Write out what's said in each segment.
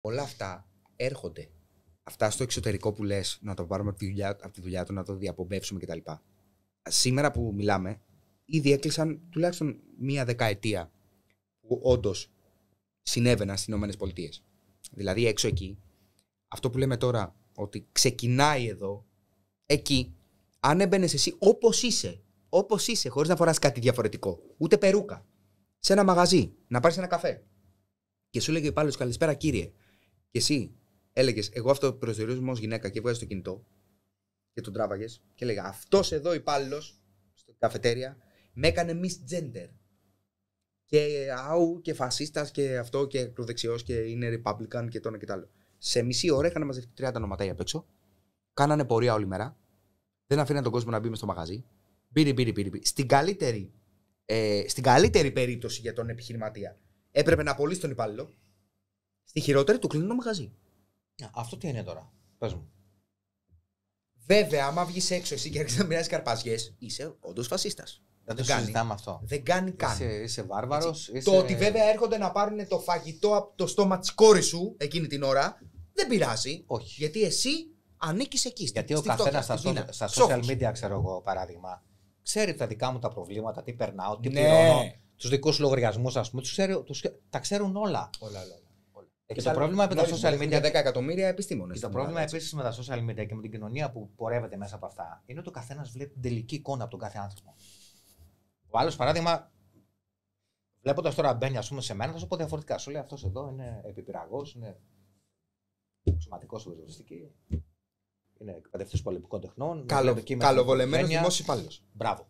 Όλα αυτά έρχονται. Αυτά στο εξωτερικό που λες, να το πάρουμε από τη δουλειά του, να το διαπομπεύσουμε κτλ. Σήμερα που μιλάμε, ήδη έκλεισαν τουλάχιστον μία δεκαετία που όντως συνέβαιναν στις ΗΠΑ. Δηλαδή έξω εκεί, αυτό που λέμε τώρα, ότι ξεκινάει εδώ, εκεί, αν έμπαινες εσύ όπως είσαι, χωρίς να φοράς κάτι διαφορετικό, ούτε περούκα, σε ένα μαγαζί, να πάρεις ένα καφέ, και σου έλεγε ο υπάλληλος καλησπέρα κύριε, και εσύ έλεγες εγώ αυτό προσδιορίζομαι ως γυναίκα και βγάζεις το κινητό και τον τράβαγες και έλεγα αυτός εδώ υπάλληλος στην καφετέρια με έκανε misgender. Και αου και φασίστας και αυτό και ακροδεξιός και είναι Republican και το ένα και το άλλο. Σε μισή ώρα είχαν μαζευτεί 30 ονοματάκια απ' έξω. Κάνανε πορεία όλη μέρα. Δεν αφήναν τον κόσμο να μπει μες στο μαγαζί. Μπήρι. Στην καλύτερη περίπτωση για τον επιχειρηματία έπρεπε να απολύσει τον υπάλληλο. Στη χειρότερη του κλείνει το μαγαζί. Αυτό τι είναι τώρα, πες μου. Βέβαια, άμα βγεις έξω εσύ και έρχεσαι να μοιράζεις καρπαζιές, είσαι όντως φασίστας. Δεν το συζητάμε αυτό. Δεν κάνει καν. Είσαι βάρβαρος. Το ότι βέβαια έρχονται να πάρουν το φαγητό από το στόμα της κόρης σου εκείνη την ώρα, δεν πειράζει. Όχι. Γιατί εσύ ανήκεις εκεί. Γιατί ο καθένας στα social media, ξέρω εγώ, παράδειγμα, ξέρει τα δικά μου τα προβλήματα, τι περνάω, τι πληρώνω, τους δικούς λογαριασμούς, ας πούμε, τα ξέρουν όλα. Όλα. Και το πρόβλημα με τα social media. Για 10 εκατομμύρια επιστήμονες. Και το πρόβλημα επίσης με τα social media και με την κοινωνία που πορεύεται μέσα από αυτά είναι ότι ο καθένας βλέπει την τελική εικόνα από τον κάθε άνθρωπο. Ο άλλος, παράδειγμα, βλέποντας τώρα μπαίνει, ας πούμε, σε μένα, θα σου πω διαφορετικά. Σου λέει αυτός εδώ είναι επιπυραγός, είναι σωματικός ουσιαστική, είναι εκπαιδευτής πολεμικών τεχνών. Καλοβολεμένος δημόσιος υπάλληλος. Μπράβο.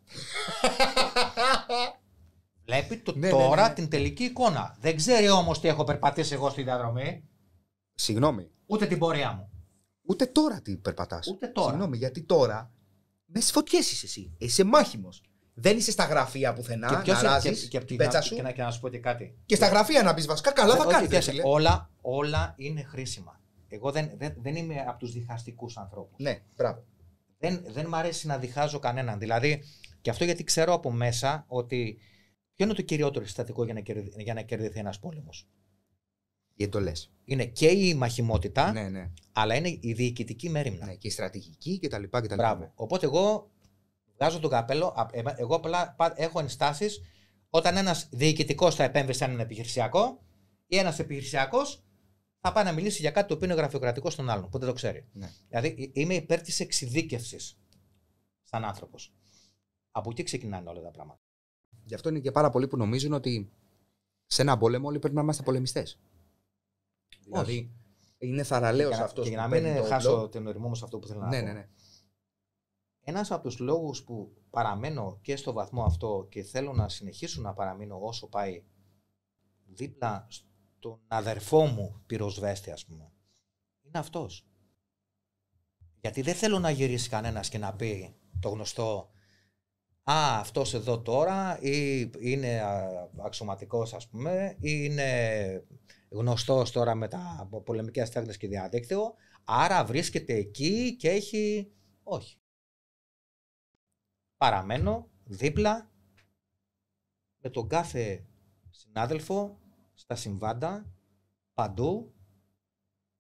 Βλέπει τώρα την τελική εικόνα. Δεν ξέρει όμως τι έχω περπατήσει εγώ στη διαδρομή. Συγγνώμη. Ούτε την πορεία μου. Ούτε τώρα τι περπατάς. Ούτε τώρα. Συγγνώμη, γιατί τώρα μέσα στις φωτιές είσαι εσύ. Είσαι μάχημος. Δεν είσαι στα γραφεία πουθενά. Και να ράζεις την πέτσα σου. Και να σου πω και κάτι. Και στα γραφεία να πεις βασικά καλά θα κάνεις. Όλα είναι χρήσιμα. Εγώ δεν είμαι από τους διχαστικούς ανθρώπους. Ναι, μπράβο. Δεν μ' αρέσει να διχάζω κανέναν. Δηλαδή, και αυτό γιατί ξέρω από μέσα ότι ποιο είναι το κυριότερο συστατικό για να κερδιθεί ένας πόλεμος. Οι εντολές. Είναι και η μαχημότητα, ναι. αλλά είναι η διοικητική μέριμνα. Ναι, και η στρατηγική κτλ. Μπράβο. Οπότε εγώ βγάζω το καπέλο, εγώ απλά έχω ενστάσεις όταν ένας διοικητικός θα επέμβει σε έναν επιχειρησιακό ή ένας επιχειρησιακός θα πάει να μιλήσει για κάτι το οποίο είναι γραφειοκρατικό στον άλλον, που δεν το ξέρει. Ναι. Δηλαδή είμαι υπέρ της εξειδίκευσης σαν άνθρωπος. Από εκεί ξεκινάνε όλα τα πράγματα. Γι' αυτό είναι και πάρα πολλοί που νομίζουν ότι σε ένα πόλεμο όλοι πρέπει να είμαστε πολεμιστές. Δηλαδή είναι θαραλέος αυτός. Και για να μην χάσω τον ορισμό μου σε αυτό που θέλω να πω. Ναι. Ένας από τους λόγους που παραμένω και στο βαθμό αυτό και θέλω να συνεχίσω να παραμείνω όσο πάει δίπλα στον αδερφό μου πυροσβέστη, ας πούμε, είναι αυτός. Γιατί δεν θέλω να γυρίσει κανένας και να πει το γνωστό αυτός εδώ τώρα ή είναι αξιωματικός, ας πούμε, ή είναι γνωστός τώρα με τα πολεμικές τέχνες και διαδίκτυο, άρα βρίσκεται εκεί και έχει... Όχι. Παραμένω δίπλα με τον κάθε συνάδελφο στα συμβάντα, παντού,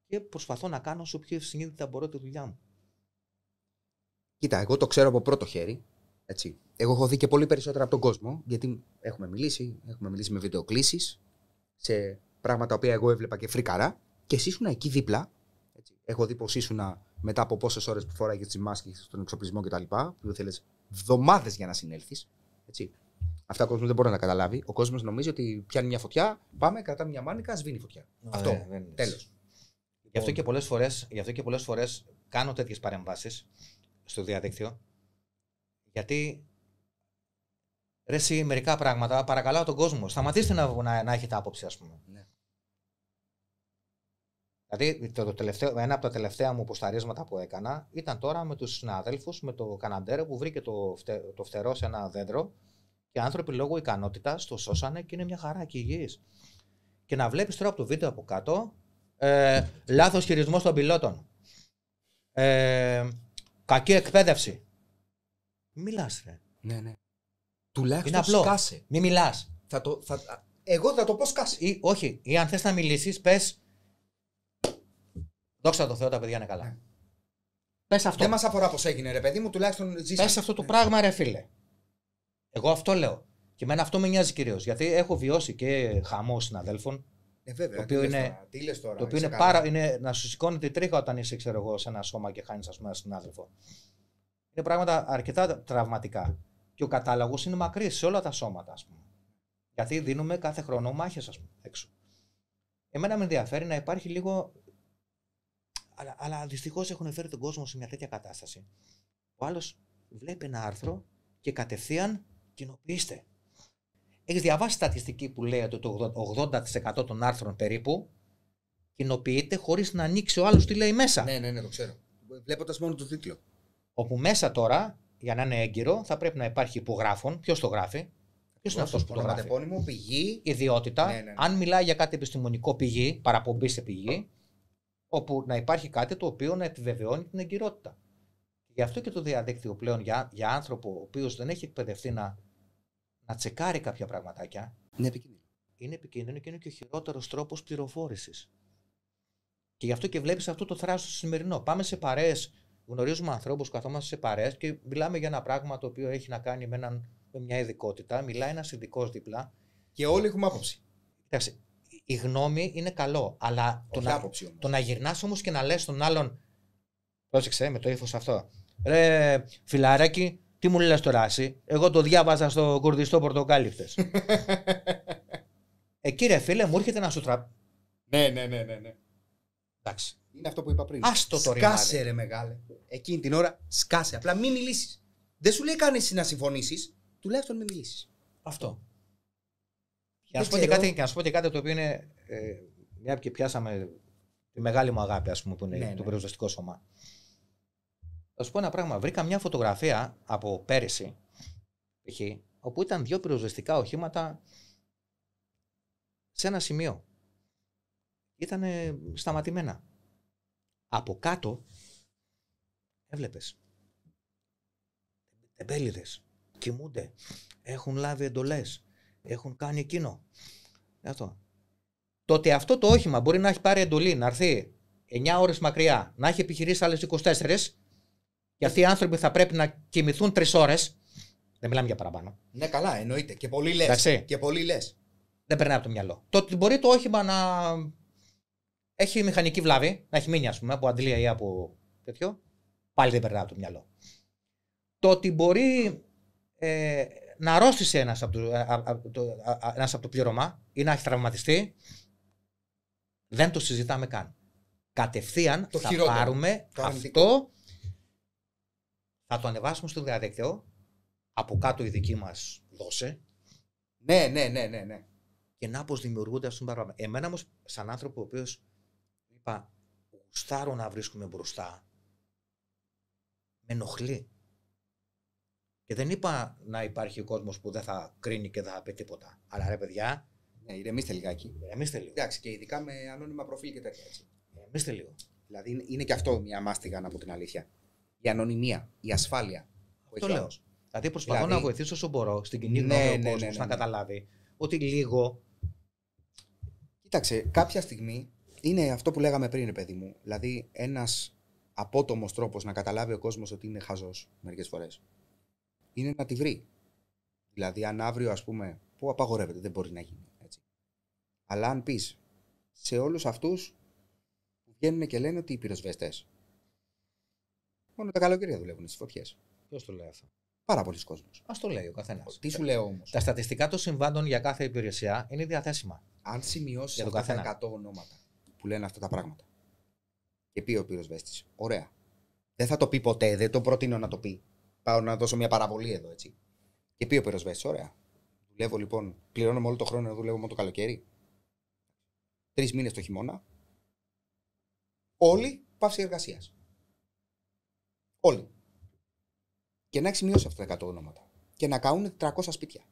και προσπαθώ να κάνω όσο πιο ευσυνείδητα μπορώ τη δουλειά μου. Κοίτα, εγώ το ξέρω από πρώτο χέρι. Έτσι. Εγώ έχω δει και πολύ περισσότερα από τον κόσμο, γιατί έχουμε μιλήσει με βιντεοκλήσεις, σε πράγματα τα οποία εγώ έβλεπα και φρίκαρα, και εσύ ήσουν εκεί δίπλα. Έτσι. Έχω δει πως ήσουν μετά από πόσες ώρες που φοράγες τις μάσκες, τον εξοπλισμό κτλ. Που θέλεις εβδομάδες για να συνέλθεις. Έτσι. Αυτά ο κόσμος δεν μπορεί να τα καταλάβει. Ο κόσμος νομίζει ότι πιάνει μια φωτιά, πάμε, κρατάμε μια μάνικα, σβήνει η φωτιά. Αυτό. Τέλος. Γι' αυτό και πολλές φορές κάνω τέτοιες παρεμβάσεις στο διαδίκτυο. Γιατί ρε εσύ, μερικά πράγματα παρακαλάω τον κόσμο. Σταματήστε να έχετε άποψη, ας πούμε. Ναι. Δηλαδή, ένα από τα τελευταία μου ποσταρίσματα που έκανα ήταν τώρα με τους συναδέλφους, με το Καναντέρα που βρήκε το φτερό σε ένα δέντρο και άνθρωποι λόγω ικανότητας το σώσανε και είναι μια χαρά και υγιείς. Και να βλέπεις τώρα από το βίντεο από κάτω λάθος χειρισμός των πιλότων. Κακή εκπαίδευση. Μην μιλάς, ρε. Ναι. Τουλάχιστον σκάσε. Μην μιλάς. Εγώ θα το πω σκάσε. Όχι. Ή αν θες να μιλήσεις, πες Δόξα τω Θεώ, τα παιδιά είναι καλά. Ναι. Πες αυτό. Δεν μας αφορά πώς έγινε, ρε παιδί μου, τουλάχιστον ζήσαμε. Πες αυτό το πράγμα, ρε φίλε. Εγώ αυτό λέω. Και εμένα αυτό με νοιάζει κυρίως. Γιατί έχω βιώσει και χαμό συναδέλφων. Βέβαια. Το οποίο είναι, τι λες τώρα, το οποίο είναι να σου σηκώνει τη τρίχα όταν είσαι, ξέρω εγώ, σε ένα σώμα και χάνεις, ας πούμε, έναν συνάδελφο. Είναι πράγματα αρκετά τραυματικά. Και ο κατάλογος είναι μακρύς σε όλα τα σώματα, ας πούμε. Γιατί δίνουμε κάθε χρόνο μάχες, ας πούμε, έξω. Εμένα με ενδιαφέρει να υπάρχει λίγο. Αλλά δυστυχώς έχουν φέρει τον κόσμο σε μια τέτοια κατάσταση. Ο άλλος βλέπει ένα άρθρο και κατευθείαν κοινοποιήστε. Έχεις διαβάσει στατιστική που λέει ότι το 80% των άρθρων περίπου κοινοποιείται χωρίς να ανοίξει ο άλλος τι λέει μέσα. Ναι, το ξέρω. Βλέποντας μόνο το τίτλο. Όπου μέσα τώρα, για να είναι έγκυρο, θα πρέπει να υπάρχει υπογράφων. Ποιος το γράφει, ποιος είναι αυτός που το γράφει. Ονοματεπώνυμο, πηγή. Ιδιότητα. Ναι. Αν μιλάει για κάτι επιστημονικό, πηγή, παραπομπή σε πηγή, όπου να υπάρχει κάτι το οποίο να επιβεβαιώνει την εγκυρότητα. Γι' αυτό και το διαδίκτυο πλέον για άνθρωπο ο οποίος δεν έχει εκπαιδευτεί να τσεκάρει κάποια πραγματάκια. Είναι επικίνδυνο και είναι και ο χειρότερος τρόπος πληροφόρησης. Και γι' αυτό και βλέπεις αυτό το θράσος το σημερινό. Πάμε σε παρέες, γνωρίζουμε ανθρώπους, καθόμαστε σε παρέες και μιλάμε για ένα πράγμα το οποίο έχει να κάνει με μια ειδικότητα. Μιλάει ένας ειδικός δίπλα. Και όλοι έχουμε άποψη. Κοιτάξτε, η γνώμη είναι καλό, αλλά το να γυρνάς όμως και να λες στον άλλον. Πρόσεξε με το ύφος αυτό. Ρε φιλαράκι, τι μου λες τώρα εσύ, εγώ το διάβαζα στο κουρδιστό πορτοκάλι χτες. Εκεί ρε φίλε μου έρχεται να σου Ναι. Εντάξει. Είναι αυτό που είπα πριν. Άστο το ρημάδι. Σκάσε ρε μεγάλε. Εκείνη την ώρα σκάσε. Απλά μην μιλήσεις. Δεν σου λέει κανείς να συμφωνήσεις. Τουλάχιστον μην μιλήσεις. Αυτό. Και να σου πω και κάτι το οποίο είναι. Μια και πιάσαμε τη μεγάλη μου αγάπη, ας πούμε, που είναι το πυροσβεστικό σώμα. Θα σου πω ένα πράγμα. Βρήκα μια φωτογραφία από πέρυσι, όπου ήταν 2 πυροσβεστικά οχήματα σε ένα σημείο. Ήταν σταματημένα. Από κάτω έβλεπες τεμπέληδες, κοιμούνται, έχουν λάβει εντολές, έχουν κάνει εκείνο. Αυτό. Το ότι αυτό το όχημα μπορεί να έχει πάρει εντολή, να έρθει 9 ώρες μακριά, να έχει επιχειρήσει άλλες 24, και αυτοί οι άνθρωποι θα πρέπει να κοιμηθούν 3 ώρες. Δεν μιλάμε για παραπάνω. Ναι, καλά, εννοείται. Και πολύ λες. Δεν περνάει από το μυαλό. Το ότι μπορεί το όχημα να έχει μηχανική βλάβη, να έχει μείνει, ας πούμε, από αντλία ή από τέτοιο, πάλι δεν περνάει από το μυαλό. Το ότι μπορεί να αρρώστησε ένας από το πλήρωμα ή να έχει τραυματιστεί, δεν το συζητάμε καν. Κατευθείαν θα πάρουμε αυτό, θα το ανεβάσουμε στο διαδίκτυο, από κάτω η δική μας δώσε. Ναι. Και να πως δημιουργούνται αυτούς τα πράγματα. Εμένα όμως, σαν άνθρωπο ο οποίος είπα, γουστάρω να βρίσκουμε μπροστά, με ενοχλεί. Και δεν είπα να υπάρχει ο κόσμος που δεν θα κρίνει και δεν θα πει τίποτα. Αλλά ρε παιδιά. Ναι, ηρεμήστε λιγάκι. Εντάξει, και ειδικά με ανώνυμα προφίλ και τέτοια έτσι. Ηρεμήστε λίγο. Δηλαδή είναι και αυτό μια μάστιγα, να πω την αλήθεια. Η ανωνυμία, η ασφάλεια. Το λέω. Δηλαδή προσπαθώ να βοηθήσω όσο μπορώ στην κοινή γνώμη ο κόσμος να καταλάβει ότι λίγο. Κοίταξε, κάποια στιγμή είναι αυτό που λέγαμε πριν, παιδί μου. Δηλαδή ένας απότομος τρόπος να καταλάβει ο κόσμος ότι είναι χαζός μερικές φορές είναι να τη βρει. Δηλαδή, αν αύριο, ας πούμε, που απαγορεύεται, δεν μπορεί να γίνει έτσι. Αλλά αν πεις σε όλους αυτούς που βγαίνουν και λένε ότι οι πυροσβεστές μόνο τα καλοκαίρια δουλεύουν στις φωτιές. Ποιος το λέει αυτό? Πάρα πολλοί κόσμος. Ας το λέει ο καθένας. Τι σου λέω όμως? Τα στατιστικά των συμβάντων για κάθε υπηρεσία είναι διαθέσιμα. Αν σημειώσεις αυτά τα 100 ονόματα που λένε αυτά τα πράγματα και πει ο πυροσβέστης, ωραία. Δεν θα το πει ποτέ, δεν το προτείνω να το πει. Πάω να δώσω μια παραβολή εδώ, έτσι. Και πει ο πυροσβέστης, ωραία. Δουλεύω λοιπόν, πληρώνομαι όλο το χρόνο να δουλεύω μόνο το καλοκαίρι. 3 μήνες το χειμώνα. Όλοι πάυση εργασίας. Όλοι. Και να έχει σημειώσει αυτά τα 100 ονόματα. Και να κάνουν 400 σπίτια.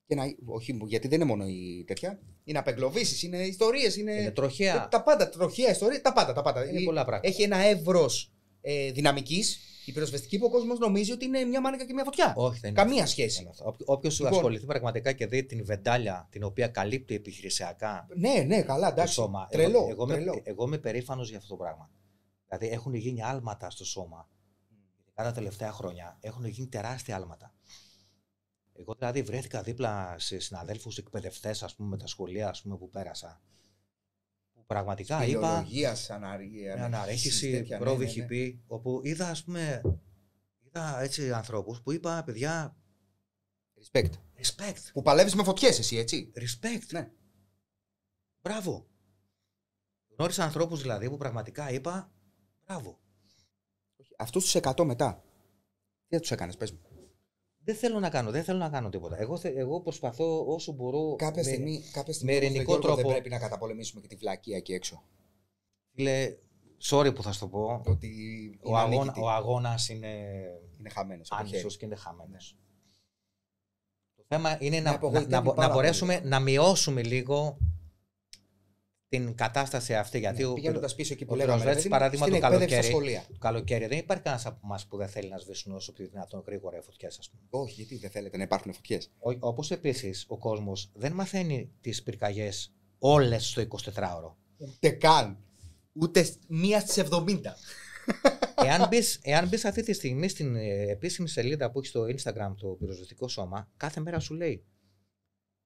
Και να, όχι, γιατί δεν είναι μόνο η τέτοια. Είναι απεγκλωβίσεις, είναι ιστορίες, είναι τροχιά. Τα πάντα, τροχιά, ιστορία, τα πάντα. Είναι πολλά πράγματα. Έχει ένα εύρος δυναμικής, η πυροσβεστική, που ο κόσμος νομίζει ότι είναι μια μάνικα και μια φωτιά. Όχι, δεν είναι. Καμία σχέση. Όποιος Λοιπόν, ασχοληθεί πραγματικά και δει την βεντάλια την οποία καλύπτει επιχειρησιακά Ναι, καλά, το εντάξει. σώμα. Τρελό. Εγώ είμαι περήφανος για αυτό το πράγμα. Δηλαδή έχουν γίνει άλματα στο σώμα. Κατά τα τελευταία χρόνια έχουν γίνει τεράστια άλματα. Εγώ δηλαδή βρέθηκα δίπλα σε συναδέλφους εκπαιδευτές, ας πούμε, με τα σχολεία, ας πούμε, που πέρασα. Που πραγματικά είπα. Αναρρέχηση, προβυχή πει, όπου είδα, ας πούμε, έτσι ανθρώπους που είπα, παιδιά. Respect. Που παλεύεις με φωτιές, εσύ, έτσι. Respect. Ναι. Μπράβο. Γνώρισα ανθρώπους δηλαδή που πραγματικά είπα, μπράβο. Αυτούς τους 100 μετά. Τι θα τους έκανες, πες μου. Δεν θέλω να κάνω τίποτα. Εγώ προσπαθώ όσο μπορώ. Κάποια στιγμή με ειρηνικό τρόπο. Δεν πρέπει να καταπολεμήσουμε και τη βλακεία εκεί έξω. Φίλε, sorry που θα σου το πω. Ότι ο αγώνας είναι χαμένος. Άνισος και είναι χαμένος. Το θέμα είναι να μπορέσουμε να μειώσουμε λίγο την κατάσταση αυτή. Γιατί πηγαίνοντας πίσω εκεί που λέγαμε, παράδειγμα, το καλοκαίρι δεν υπάρχει κανένας από εμάς που δεν θέλει να σβήσουν όσο πιο δυνατόν γρήγορα οι φωτιές, ας πούμε. Όχι, γιατί δεν θέλετε να υπάρχουν φωτιές. Όπως επίσης ο κόσμος δεν μαθαίνει τις πυρκαγιές όλες στο 24ωρο. Ούτε καν. Ούτε μία στις 70. Εάν μπεις αυτή τη στιγμή στην επίσημη σελίδα που έχει στο Instagram το πυροσβεστικό σώμα, κάθε μέρα σου λέει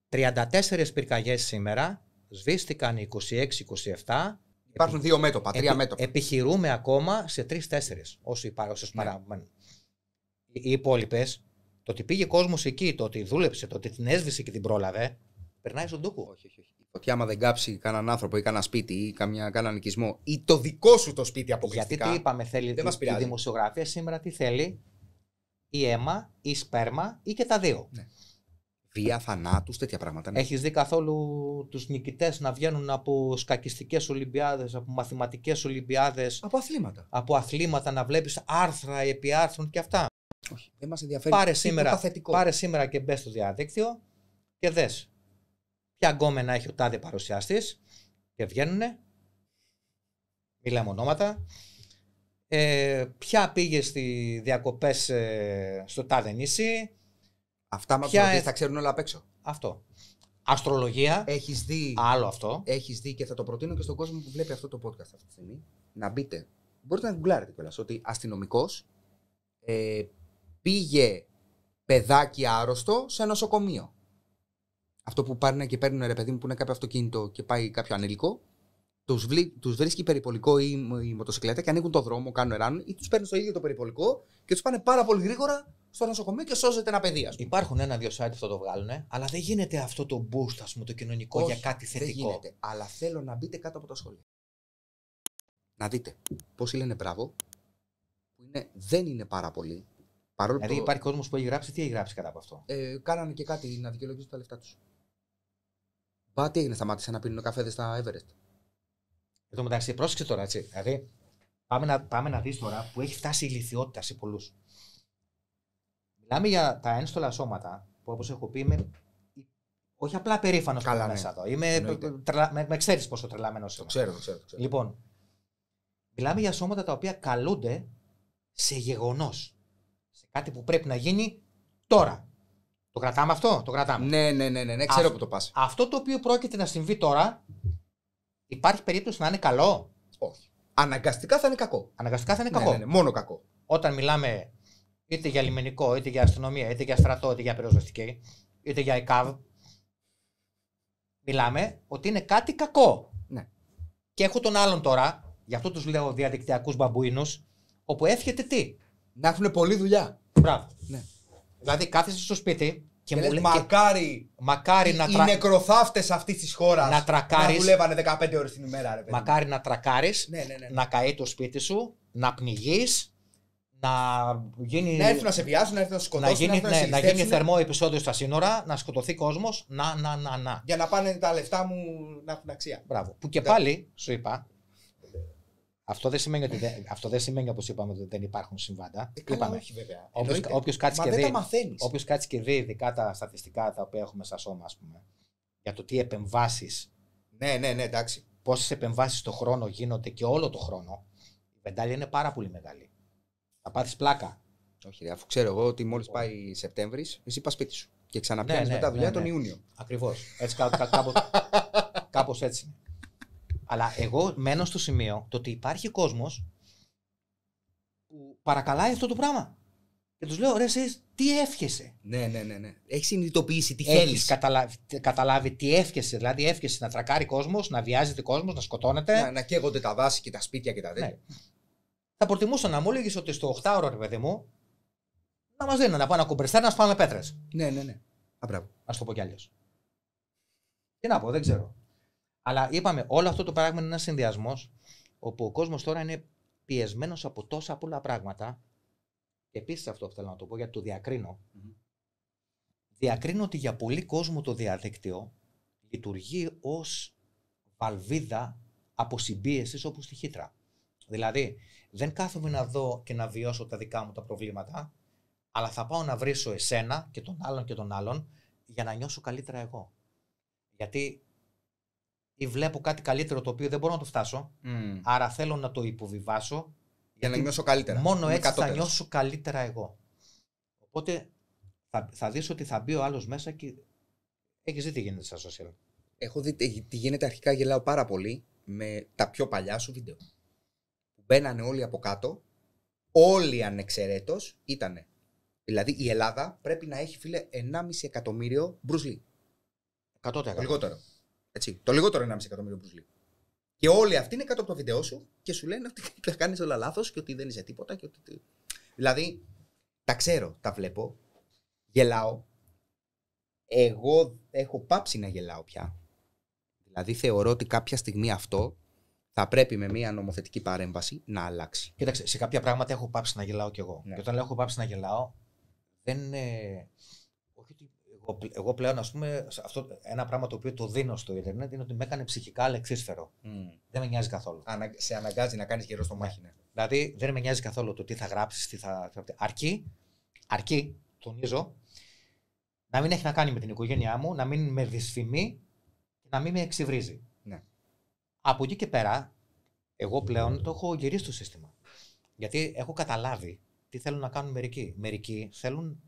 34 πυρκαγιές σήμερα. Σβήστηκαν 26-27. Υπάρχουν 2 μέτωπα, 3 μέτωπα. Επιχειρούμε ακόμα σε 3-4 όσοι παραμένουν. Οι υπόλοιπες, το ότι πήγε κόσμος εκεί, το ότι δούλεψε, το ότι την έσβησε και την πρόλαβε, περνάει στον τούκο. Όχι. Η φωτιά, άμα δεν κάψει κανέναν άνθρωπο ή κανένα σπίτι ή κανέναν οικισμό ή το δικό σου το σπίτι αποκλειστικά. Γιατί τι είπαμε, θέλει η δημοσιογραφία σήμερα, τι θέλει, ή αίμα, ή σπέρμα, ή και τα δύο. Ναι. Βία, θανάτους, τέτοια πράγματα. Ναι. Έχεις δει καθόλου τους νικητές να βγαίνουν από σκακιστικές ολυμπιάδες, από μαθηματικές ολυμπιάδες, από αθλήματα, να βλέπεις άρθρα επί άρθρων και αυτά? Όχι, δεν μας ενδιαφέρει. Πάρε σήμερα και μπες στο διαδίκτυο και δες ποια γκόμενα έχει ο τάδε παρουσιαστής και βγαίνουνε, μιλάμε ονόματα, ποια πήγε στη διακοπές στο τάδε νησί. Αυτά μας ρωτήσεις, θα ξέρουν όλα απ' έξω. Αυτό. Αστρολογία. Έχεις δει. Άλλο αυτό. Έχεις δει και θα το προτείνω και στον κόσμο που βλέπει αυτό το podcast αυτή τη στιγμή. Να μπείτε. Μπορείτε να γκουγκλάρετε κιόλας ότι αστυνομικός πήγε παιδάκι άρρωστο σε νοσοκομείο. Αυτό που πάνε και παίρνουν, ρε παιδί μου, που είναι κάποιο αυτοκίνητο και πάει κάποιο ανήλικο, τους βρίσκει περιπολικό ή η μοτοσυκλέτα και ανοίγουν το δρόμο, κάνουν εράνουν ή τους παίρνουν στο ίδιο το περιπολικό και τους πάνε πάρα πολύ γρήγορα στο νοσοκομείο και σώζεται ένα παιδί. Υπάρχουν 1-2 site που θα το βγάλουν, αλλά δεν γίνεται αυτό το boost, ας πούμε, το κοινωνικό. Όχι, για κάτι θετικό. Δεν γίνεται, αλλά θέλω να μπείτε κάτω από τα σχόλια. Να δείτε πόσοι λένε μπράβο, που δεν είναι πάρα πολλοί. Δηλαδή υπάρχει κόσμος που έχει γράψει, τι έχει γράψει κατά από αυτό? Κάνανε και κάτι να δικαιολογήσουν τα λεφτά τους. Μπα, τι έγινε, σταμάτησαν να πίνουν καφέδες στα Everest. Εν τω μεταξύ, πρόσεξε τώρα, έτσι. Δηλαδή, πάμε να δεις τώρα που έχει φτάσει η ηλιθιότητα σε πολλούς. Μιλάμε για τα ένστολα σώματα που, όπως έχω πει, είμαι όχι απλά περήφανος που είμαι μέσα εδώ. Με ξέρεις πόσο τρελαμένος είμαι. Το ξέρω. Λοιπόν, μιλάμε για σώματα τα οποία καλούνται σε γεγονός. Σε κάτι που πρέπει να γίνει τώρα. Το κρατάμε αυτό? Το κρατάμε. Ναι, ξέρω που το πας. Αυτό το οποίο πρόκειται να συμβεί τώρα, υπάρχει περίπτωση να είναι καλό? Όχι. Αναγκαστικά θα είναι κακό. Ναι, μόνο κακό. Όταν μιλάμε είτε για λιμενικό, είτε για αστυνομία, είτε για στρατό, είτε για πυροσβεστική, είτε για ΕΚΑΒ, μιλάμε ότι είναι κάτι κακό. Ναι. Και έχω τον άλλον τώρα, γι' αυτό τους λέω διαδικτυακούς μπαμπουίνους, όπου εύχεται τι? Να έχουν πολλή δουλειά. Μπράβο. Ναι. Δηλαδή κάθεσαι στο σπίτι και μου λέει. Μακάρι οι νεκροθάφτες αυτής της χώρας να τρακάρεις. Να δουλεύανε 15 ώρες την ημέρα, ρε παιδί. Μακάρι να τρακάρεις, ναι. να καεί το σπίτι σου, να πνιγείς, να γίνει. Να έρθουν να σε βιάσουν, να έρθουν να σκοτώσουν. Να γίνει θερμό επεισόδιο στα σύνορα, να σκοτωθεί κόσμος. Να. Για να πάνε τα λεφτά μου να έχουν αξία. Μπράβο. Που και πάλι σου είπα. Αυτό δεν σημαίνει όπως είπαμε ότι δεν υπάρχουν συμβάντα. Είπαμε. Όχι, βέβαια. Όποιος κάτσει και δει ειδικά τα στατιστικά τα οποία έχουμε στα σώμα, ας πούμε, για το τι επεμβάσεις. Ναι, εντάξει. Πόσες επεμβάσεις το χρόνο γίνονται και όλο το χρόνο. Η Πεντάλια είναι πάρα πολύ μεγάλη. Θα πάθεις πλάκα. Όχι, ρε, αφού ξέρω εγώ ότι μόλις πάει Σεπτέμβρης, εσύ πας σπίτι σου. Και ξαναπιάνεις μετά δουλειά τον Ιούνιο. Ακριβώς. Έτσι, κάπως έτσι είναι. Αλλά εγώ μένω στο σημείο το ότι υπάρχει κόσμος που παρακαλάει αυτό το πράγμα. Και τους λέω, ρε εσείς, τι εύχεσαι. Ναι. Έχεις συνειδητοποιήσει τι Έχεις θέλεις. καταλάβει τι εύχεσαι. Δηλαδή, εύχεσαι να τρακάρει κόσμος, να βιάζεται κόσμος, να σκοτώνεται. Να καίγονται τα δάση και τα σπίτια και τα τέτοια. Ναι. Θα προτιμούσα να μου έλεγες ότι στο 8ωρο, ρε παιδί μου, να μας δίνουν να πάμε να κουμπριστέρ να σπάμε πέτρες. Ναι. Μπράβο. Ας το πω κι αλλιώς. Τι να πω, δεν ξέρω. Αλλά είπαμε, όλο αυτό το πράγμα είναι ένας συνδυασμός όπου ο κόσμος τώρα είναι πιεσμένος από τόσα πολλά πράγματα. Και επίσης αυτό που θέλω να το πω, γιατί το διακρίνω. Διακρίνω ότι για πολύ κόσμο το διαδίκτυο λειτουργεί ως βαλβίδα αποσυμπίεσης όπως στη χύτρα. Δηλαδή, δεν κάθομαι να δω και να βιώσω τα δικά μου τα προβλήματα, αλλά θα πάω να βρίσω εσένα και τον άλλον για να νιώσω καλύτερα εγώ. Γιατί ή βλέπω κάτι καλύτερο το οποίο δεν μπορώ να το φτάσω, άρα θέλω να το υποβιβάσω για να νιώσω καλύτερα. Μόνο έτσι θα νιώσω καλύτερα εγώ. Οπότε θα δεις ότι θα μπει ο άλλος μέσα και έχεις δει τι γίνεται στα social. Έχω δει τι γίνεται, αρχικά γελάω πάρα πολύ με τα πιο παλιά σου βίντεο. Που μπαίνανε όλοι από κάτω, όλοι ανεξαιρέτως ήτανε. Δηλαδή η Ελλάδα πρέπει να έχει, φίλε, 1,5 εκατομμύριο Bruce Lee. 100%. Το λιγότερο. Έτσι, το λιγότερο 1,5 εκατομμύριο Bruce Lee. Και όλοι αυτοί είναι κάτω από το βίντεο σου και σου λένε ότι τα κάνεις όλα λάθος και ότι δεν είσαι τίποτα. Και ότι... Δηλαδή, τα ξέρω, τα βλέπω, γελάω. Εγώ έχω πάψει να γελάω πια. Δηλαδή, θεωρώ ότι κάποια στιγμή αυτό θα πρέπει με μια νομοθετική παρέμβαση να αλλάξει. Κοίταξε, σε κάποια πράγματα έχω πάψει να γελάω κι εγώ. Ναι. Και όταν λέω έχω πάψει να γελάω, δεν είναι. Όχι ότι εγώ πλέον, ας πούμε, αυτό ένα πράγμα το οποίο το δίνω στο Ιντερνετ είναι ότι με έκανε ψυχικά αλεξίσφαιρο. Δεν με νοιάζει καθόλου. Σε αναγκάζει να κάνεις γερό στο μάχη. Ναι. Δηλαδή δεν με νοιάζει καθόλου το τι θα γράψεις, τι θα. Αρκεί, τονίζω, να μην έχει να κάνει με την οικογένειά μου, να μην με δυσφημεί και να μην με εξυβρίζει. Ναι. Από εκεί και πέρα, εγώ πλέον το έχω γυρίσει το σύστημα. Γιατί έχω καταλάβει τι θέλουν να κάνουν μερικοί. Μερικοί θέλουν.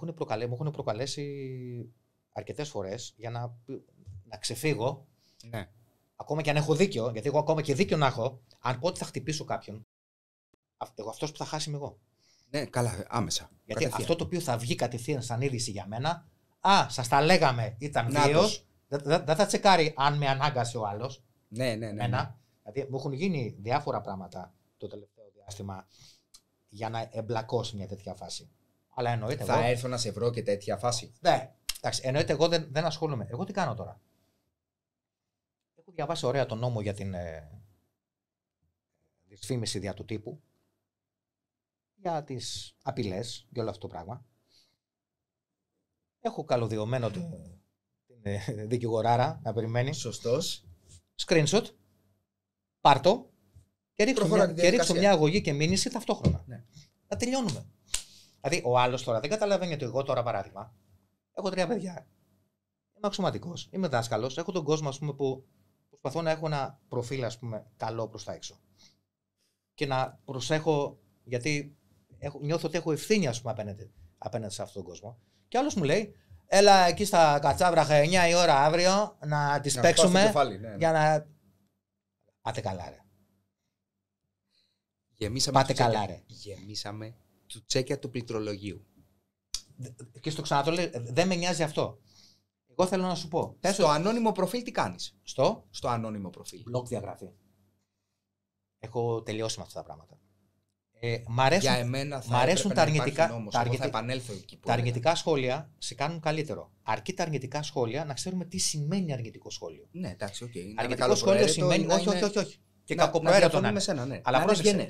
Μου έχουν προκαλέσει αρκετές φορές για να ξεφύγω. Ναι. Ακόμα και αν έχω δίκιο, γιατί εγώ ακόμα και δίκιο να έχω, αν πω ότι θα χτυπήσω κάποιον, αυτός που θα χάσει είμαι εγώ. Ναι, καλά, άμεσα. Γιατί αυτό το οποίο θα βγει κατευθείαν σαν είδηση για μένα, σας τα λέγαμε, ήταν βίαιος, δεν θα τσεκάρει αν με ανάγκασε ο άλλος. Ναι. Δηλαδή μου έχουν γίνει διάφορα πράγματα το τελευταίο διάστημα για να εμπλακώ σε μια τέτοια φάση. Αλλά εννοείται. Θα έρθω να σε βρω και τέτοια φάση. Ναι, εντάξει, εννοείται εγώ δεν ασχολούμαι. Εγώ τι κάνω τώρα. Έχω διαβάσει ωραία τον νόμο για την δυσφήμιση δια του τύπου, για τις απειλές και όλο αυτό το πράγμα. Έχω καλωδιωμένο την δικηγοράρα να περιμένει. Σωστός. Screenshot. Πάρτο και ρίξω μια αγωγή και μήνυση ταυτόχρονα. Ναι. Να τελειώνουμε. Δηλαδή, ο άλλος τώρα δεν καταλαβαίνει ότι εγώ τώρα, παράδειγμα, έχω 3 παιδιά. Είμαι αξιωματικός, είμαι δάσκαλος, έχω τον κόσμο, ας πούμε, που προσπαθώ να έχω ένα προφίλ, ας πούμε, καλό προς τα έξω. Και να προσέχω, γιατί νιώθω ότι έχω ευθύνη, ας πούμε, απέναντι σε αυτόν τον κόσμο. Και άλλος μου λέει, έλα εκεί στα Κατσάβραχα 9 η ώρα αύριο να τις παίξουμε. Κεφάλι, ναι. Για να. Πάτε καλά, ρε. Γεμίσαμε του τσέκια του πληκτρολογίου. Και στο ξανατολέ, δεν με νοιάζει αυτό. Εγώ θέλω να σου πω. Στο ανώνυμο προφίλ τι κάνεις? Στο ανώνυμο προφίλ. Blog διαγραφή. Έχω τελειώσει με αυτά τα πράγματα. Για εμένα μ' αρέσουν τα αρνητικά. Θα επανέλθω εκεί που τα αρνητικά σχόλια σε κάνουν καλύτερο. Αρκεί τα αρνητικά σχόλια να ξέρουμε τι σημαίνει αρνητικό σχόλιο. Ναι, εντάξει, οκ. Αρνητικό σχόλιο σημαίνει. Όχι. Και κακοπροαίρετο να είναι. Αλλά πρόσεξε.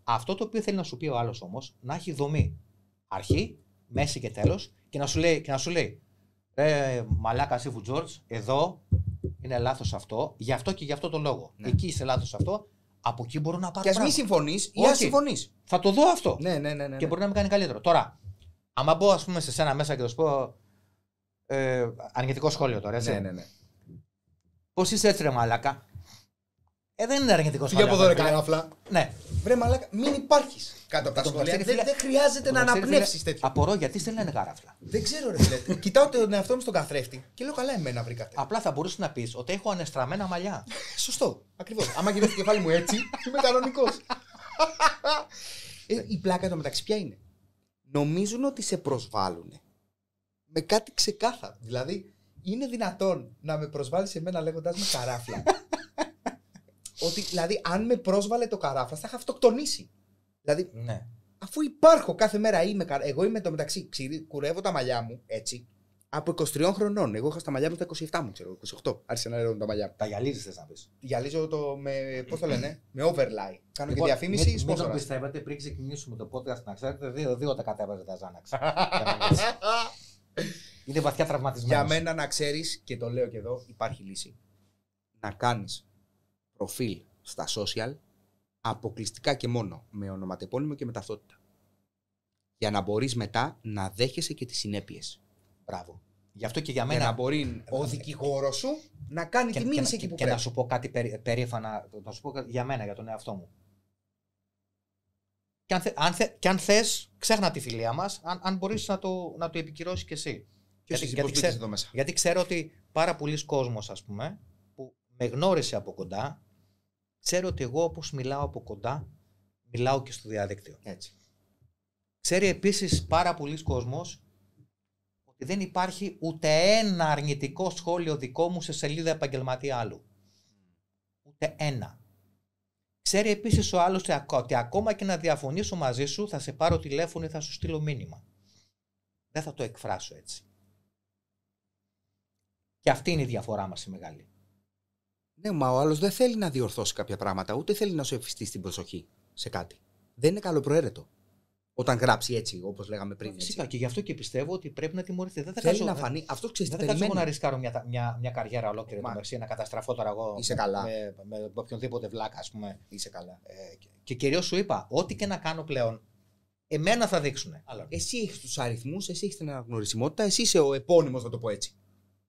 Αυτό το οποίο θέλει να σου πει ο άλλος όμως, να έχει δομή. Αρχή, μέση και τέλος και να σου λέει μαλάκα Σύφου Τζόρτζ, εδώ είναι λάθος αυτό, γι' αυτό και γι' αυτό το λόγο. Ναι. Εκεί είσαι λάθος αυτό, από εκεί μπορώ να πάρω. Και ας μην συμφωνείς ή ας συμφωνείς. Θα το δω αυτό. Ναι. Και μπορεί να με κάνει καλύτερο. Τώρα, άμα μπω, ας πούμε, σε σένα μέσα και θα σου πω. Αρνητικό σχόλιο τώρα, έτσι. Ναι. Πώς είσαι έτσι, ρε μαλάκα. Δεν είναι αρνητικό Φύγε από εδώ, ρε καράφλα. Ναι. Βρε μαλάκα, μην υπάρχει κάτω από τα σχόλια. Δεν χρειάζεται να αναπνεύσει τέτοιο. Απορώ γιατί σε λένε καράφλα. Δεν ξέρω, ρε φίλε. Κοιτάω τον εαυτό μου στον καθρέφτη και λέω καλά, εμένα βρήκατε. Απλά θα μπορούσε να πει ότι έχω ανεστραμμένα μαλλιά. Σωστό. Ακριβώς. Άμα γυρίσει το κεφάλι μου έτσι, είμαι κανονικό. Η πλάκα το μεταξύ ποια είναι. Νομίζουν ότι σε προσβάλλουν με κάτι ξεκάθαρο. Δηλαδή, είναι δυνατόν να με προσβάλλει εμένα λέγοντάς με καράφλα. Ότι, δηλαδή, αν με πρόσβαλε το καράφλα, θα είχα αυτοκτονήσει. Δηλαδή, Ναι. αφού υπάρχω κάθε μέρα, εγώ είμαι το μεταξύ, κουρεύω τα μαλλιά μου έτσι από 23 χρονών. Εγώ είχα στα μαλλιά μου στα 27 μου, ξέρω, 28. Άρχισα να λέω τα μαλλιά μου. Τα γυαλίζει, θε να πει. Γυαλίζω το με, πώς το λένε, με overlay. Κάνω και διαφήμιση Μην το σπόσορας. πιστεύετε, πριν ξεκινήσουμε το podcast, να ξέρετε, δύο τα κατέβαζε τα Ζάναξ. Είναι βαθιά τραυματισμένος. Για μένα, να ξέρεις, και το λέω και εδώ, υπάρχει λύση. Να κάνεις προφίλ στα social αποκλειστικά και μόνο με ονοματεπώνυμο και με ταυτότητα. Για να μπορείς μετά να δέχεσαι και τις συνέπειες. Μπράβο. Γι' αυτό και για μένα. Για να μπορεί ο δικηγόρος σου να κάνει τη μήνυση εκεί που πρέπει. Και να σου πω κάτι περήφανα, να σου πω για μένα, για τον εαυτό μου. Και αν θες, ξέχνα τη φιλία μας, αν μπορείς να το επικυρώσεις κι εσύ. Γιατί ξέρω ότι πάρα πολλοί κόσμος, ας πούμε, που με γνώρισε από κοντά, ξέρω ότι εγώ όπως μιλάω από κοντά, μιλάω και στο διαδίκτυο. Έτσι. Ξέρει επίσης πάρα πολλοί κόσμος ότι δεν υπάρχει ούτε ένα αρνητικό σχόλιο δικό μου σε σελίδα επαγγελματία άλλου. Ούτε ένα. Ξέρει επίσης ο άλλος ότι ακόμα και να διαφωνήσω μαζί σου, θα σε πάρω τηλέφωνο ή θα σου στείλω μήνυμα. Δεν θα το εκφράσω έτσι. Και αυτή είναι η διαφορά μας η μεγάλη. Ναι, μα ο άλλος δεν θέλει να διορθώσει κάποια πράγματα, ούτε θέλει να σου εφιστήσει την προσοχή σε κάτι. Δεν είναι καλοπροαίρετο. Όταν γράψει έτσι, όπως λέγαμε πριν. Φυσικά, και γι' αυτό και πιστεύω ότι πρέπει να τιμωρηθεί. Δεν θα θέλει να φανεί. Αυτό ξέρει τι περιμένει. Δεν θα να ρισκάρω μια καριέρα ολόκληρη να καταστραφώ τώρα εγώ. Είσαι καλά. Με οποιονδήποτε βλάκα, ας πούμε. Είσαι καλά. Και κυρίως σου είπα, ό,τι και να κάνω πλέον, εμένα θα δείξουν. Εσύ έχεις τους αριθμούς, εσύ έχεις την αναγνωρισιμότητα, εσύ είσαι ο επώνυμος, να το πω έτσι.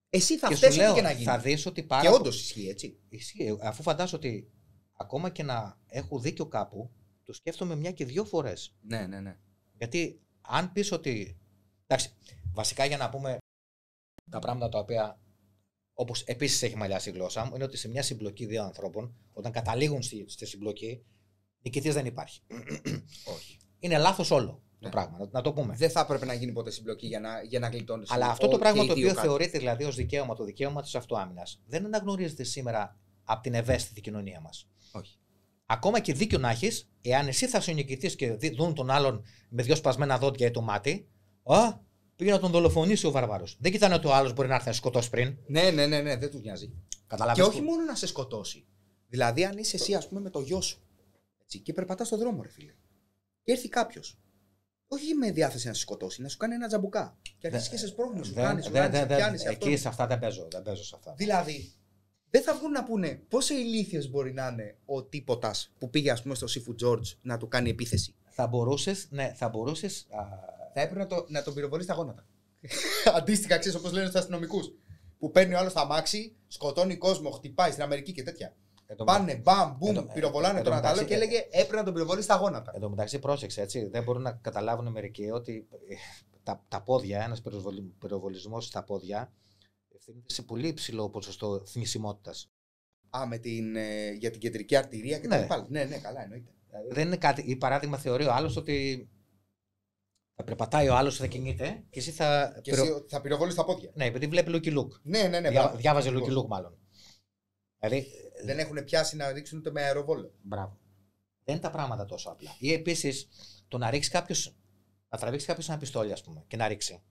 Εσύ θα φταίς ό,τι και να γίνει. Θα δεις ότι και όντως ισχύει έτσι. Ισχύει, αφού φαντάζομαι ότι ακόμα και να έχω δίκιο κάπου, το σκέφτομαι μια και δύο φορές. Ναι, ναι, ναι. Γιατί αν πεις ότι. Εντάξει, βασικά για να πούμε τα πράγματα τα οποία. Όπως επίσης έχει μαλλιάσει η γλώσσα μου, είναι ότι σε μια συμπλοκή δύο ανθρώπων, όταν καταλήγουν στη συμπλοκή, νικητής δεν υπάρχει. Όχι. Είναι λάθος όλο το πράγμα, να το πούμε. Δεν θα έπρεπε να γίνει ποτέ συμπλοκή για να γλιτώνει. Αλλά αυτό το πράγμα το οποίο θεωρείται δηλαδή ως δικαίωμα, το δικαίωμα της αυτοάμυνας, δεν αναγνωρίζεται σήμερα από την ευαίσθητη κοινωνία μας. Όχι. Ακόμα και δίκιο να έχεις, εάν εσύ θα σου νικητής και δουν τον άλλον με δύο σπασμένα δόντια ή το μάτι, πήγε να τον δολοφονήσει ο βαρβάρος. Δεν κοιτάνε ότι ο άλλος μπορεί να έρθει να σε σκοτώσει πριν. Ναι, δεν του νοιάζει. Καταλάβεις. Και όχι μόνο να σε σκοτώσει. Δηλαδή, αν είσαι εσύ, ας πούμε, με το γιο σου έτσι, και περπατάς στον δρόμο, ρε φίλε, και έρθει κάποιος, όχι με διάθεση να σε σκοτώσει, να σου κάνει ένα τζαμπουκά. Και αρχίσει και σε σπρώχνει, σου κάνει, πιάνει. Εκεί σε αυτά δεν παίζω σε αυτά. Δηλαδή, δεν θα βγουν να πούνε πόσο ηλίθιος μπορεί να είναι ο τίποτας που πήγε, ας πούμε, στο Seafood George να του κάνει επίθεση. Θα μπορούσες. Θα έπρεπε να τον πυροβολεί στα γόνατα. Αντίστοιχα, ξέρεις, όπως λένε στους αστυνομικούς. Που παίρνει ο άλλος τα αμάξι, σκοτώνει κόσμο, χτυπάει στην Αμερική και τέτοια. Πάνε, μπαμ, μπουμ, πυροβολάνε τον Αταλό και έλεγε έπρεπε να τον πυροβολεί στα γόνατα. Εν τω μεταξύ, πρόσεξε έτσι. Δεν μπορούν να καταλάβουν μερικοί ότι τα πόδια, ένας πυροβολισμός στα πόδια, ευθύνεται σε πολύ υψηλό ποσοστό θνησιμότητας. Για την κεντρική αρτηρία και τα λοιπά. Ναι, καλά, εννοείται. Δεν είναι κάτι. Ή παράδειγμα, θεωρεί ο άλλος ότι θα περπατάει ο άλλος, θα κινείται και εσύ θα. Θα πυροβολείς τα πόδια. Ναι, επειδή βλέπει Lucky Luke. Ναι. Διάβαζε Lucky Luke, μάλλον. Δηλαδή, δεν έχουν πιάσει να ρίξουν ούτε με αεροβόλο. Μπράβο. Δεν είναι τα πράγματα τόσο απλά. Ή επίσης το να ρίξει κάποιος. Να τραβήξει κάποιος ένα πιστόλι, ας πούμε, και να ρίξει.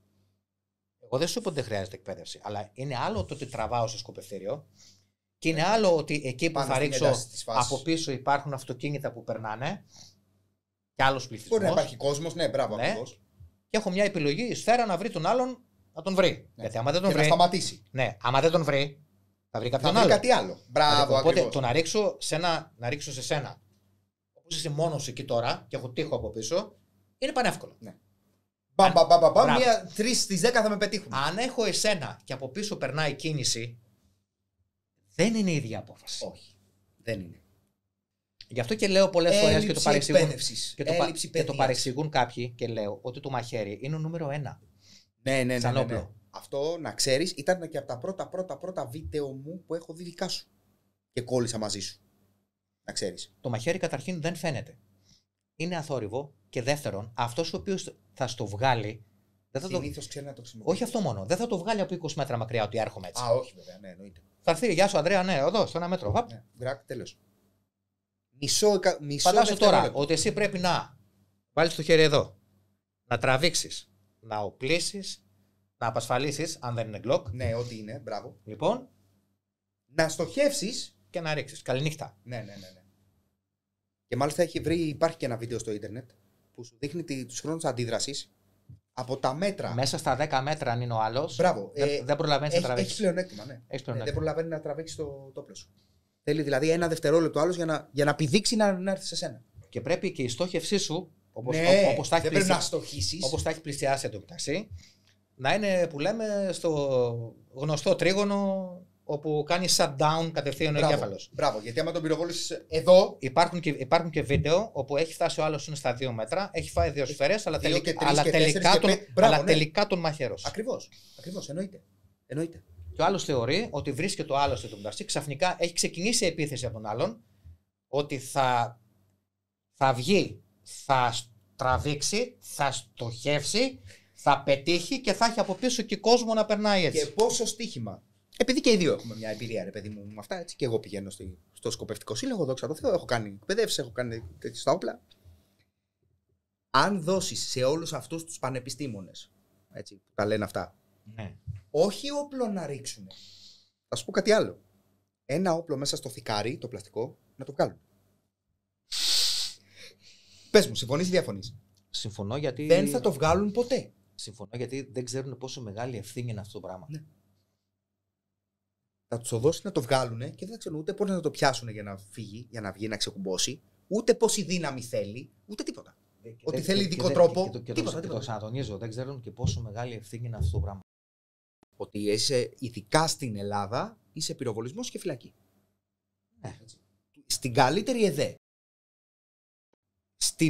Εγώ δεν σου είπα ότι δεν χρειάζεται εκπαίδευση. Αλλά είναι άλλο το ότι τραβάω στο σκοπευτήριο. Και είναι άλλο ότι εκεί που θα ρίξω από πίσω υπάρχουν αυτοκίνητα που περνάνε. Και άλλος πληθυσμός. Μπορεί να υπάρχει κόσμος, ναι, μπράβο. Ναι. Και έχω μια επιλογή, η σφαίρα να βρει τον άλλον να τον βρει. Ναι. Γιατί άμα δεν τον και βρει. να σταματήσει. Ναι, άμα δεν τον βρει, θα βρει κάποιον άλλο. Κάτι άλλο. Μπράβο, οπότε ακριβώς. το να ρίξω σε σένα. Όπως είσαι μόνος εκεί τώρα και έχω τείχο από πίσω, είναι πανεύκολο. Ναι. Μπαμ, 3 στις 10 θα με πετύχουν. Αν έχω εσένα και από πίσω περνάει κίνηση, δεν είναι η ίδια απόφαση. Όχι. Δεν είναι. Γι' αυτό και λέω πολλές φορές και το παρεξηγούν. Και το παρεξηγούν κάποιοι και λέω ότι το μαχαίρι είναι ο νούμερο 1. Ναι. Σαν όπλο. Αυτό να ξέρεις ήταν και από τα πρώτα βίντεο μου που έχω δει δικά σου. Και κόλλησα μαζί σου. Να ξέρεις. Το μαχαίρι καταρχήν δεν φαίνεται. Είναι αθόρυβο και δεύτερον, αυτός ο οποίος θα στο βγάλει. Συνήθως ξέρει να το χρησιμοποιήσει. Όχι αυτό μόνο. Δεν θα το βγάλει από 20 μέτρα μακριά ότι έρχομαι έτσι. Α, όχι βέβαια, ναι, εννοείται. Θα έρθει, γεια σου Ανδρέα, ναι, εδώ, στο 1 μέτρο. Ναι, γκρακ, τέλος. Μισό Φαντάσου τώρα ότι εσύ πρέπει να βάλεις το χέρι εδώ, να τραβήξεις, να οπλίσεις, να απασφαλίσεις, αν δεν είναι Glock. Ναι, ό,τι είναι, μπράβο. Λοιπόν, να στοχεύσεις και να ρίξεις. Καληνύχτα. Ναι. Και μάλιστα υπάρχει και ένα βίντεο στο ίντερνετ που σου δείχνει τους χρόνους αντίδρασης από τα μέτρα. Μέσα στα 10 μέτρα, αν είναι ο άλλος, μπράβο. Δεν προλαβαίνει να τραβήξει. Έχει πλεονέκτημα, ναι. Δεν προλαβαίνει να τραβήξει το όπλο σου. Θέλει δηλαδή 1 δευτερόλεπτο άλλος για να πηδήξει να έρθει σε σένα. Και πρέπει και η στόχευσή σου, όπως θα έχει πλησιάσει εντωμεταξύ, να είναι που λέμε στο γνωστό τρίγωνο όπου κάνει shutdown κατευθείαν ο εγκέφαλος. Μπράβο, γιατί άμα τον πυροβόλησες εδώ. Υπάρχουν και βίντεο όπου έχει φτάσει ο άλλος είναι στα 2 μέτρα, έχει φάει 2 σφαίρες, αλλά τελικά τον μαχαίρωσε. Ακριβώς, εννοείται. Και ο άλλος θεωρεί ότι βρίσκεται ο άλλος εντωμεταξύ, ξαφνικά έχει ξεκινήσει η επίθεση από τον άλλον, ότι θα βγει, θα τραβήξει, θα στοχεύσει, θα πετύχει και θα έχει από πίσω και κόσμο να περνάει έτσι. Και πόσο στοίχημα. Επειδή και οι δύο έχουμε μια εμπειρία, ρε παιδί μου, με αυτά, έτσι. Και εγώ πηγαίνω στο σκοπευτικό σύλλογο, δόξα τω Θεώ, έχω κάνει εκπαιδεύσεις, έχω κάνει τέτοια στα όπλα. Αν δώσεις σε όλους αυτούς τους πανεπιστήμονες, έτσι, που τα λένε αυτά, ναι, όχι όπλο να ρίξουν. Θα σου πω κάτι άλλο. Ένα όπλο μέσα στο θικάρι, το πλαστικό, να το βγάλουν. Πες μου, συμφωνείς ή διαφωνείς? Συμφωνώ γιατί. Δεν θα το βγάλουν ποτέ. Συμφωνώ γιατί δεν ξέρουν πόσο μεγάλη ευθύνη είναι αυτό το πράγμα. Ναι. Θα του το δώσει να το βγάλουν και δεν θα ξέρουν ούτε πώς να το πιάσουν για να φύγει, για να βγει, να ξεκουμπώσει, ούτε πόση δύναμη θέλει, ούτε τίποτα. Ότι θέλει ειδικό τρόπο. Και το ξανατονίζω, δεν ξέρουν και πόσο μεγάλη ευθύνη είναι αυτό το πράγμα. Ότι είσαι, ειδικά στην Ελλάδα, είσαι πυροβολισμός και φυλακή. Ναι. Στην καλύτερη ΕΔΕ. Στη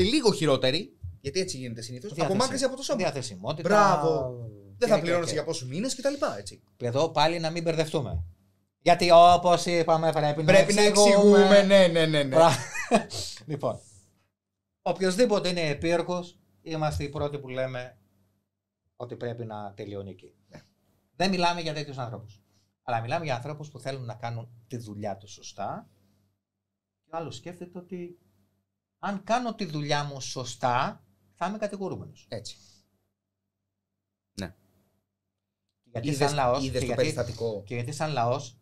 λίγο χειρότερη, γιατί έτσι γίνεται συνήθως, απομάκρυνση από το σώμα. Διαθεσιμότητα. Μπράβο. Δεν θα πληρώνεσαι για πόσους μήνες κτλ. Εδώ πάλι να μην μπερδευτούμε. Γιατί όπως είπαμε πρέπει να εξηγούμε. Ναι. Λοιπόν, οποιοσδήποτε είναι επίεργος, είμαστε οι πρώτοι που λέμε ότι πρέπει να τελειώνει εκεί. Δεν μιλάμε για τέτοιους ανθρώπους. Αλλά μιλάμε για ανθρώπους που θέλουν να κάνουν τη δουλειά τους σωστά. Και ο άλλος σκέφτεται ότι αν κάνω τη δουλειά μου σωστά, θα είμαι κατηγορούμενος. Έτσι. Ναι. Γιατί σαν λαός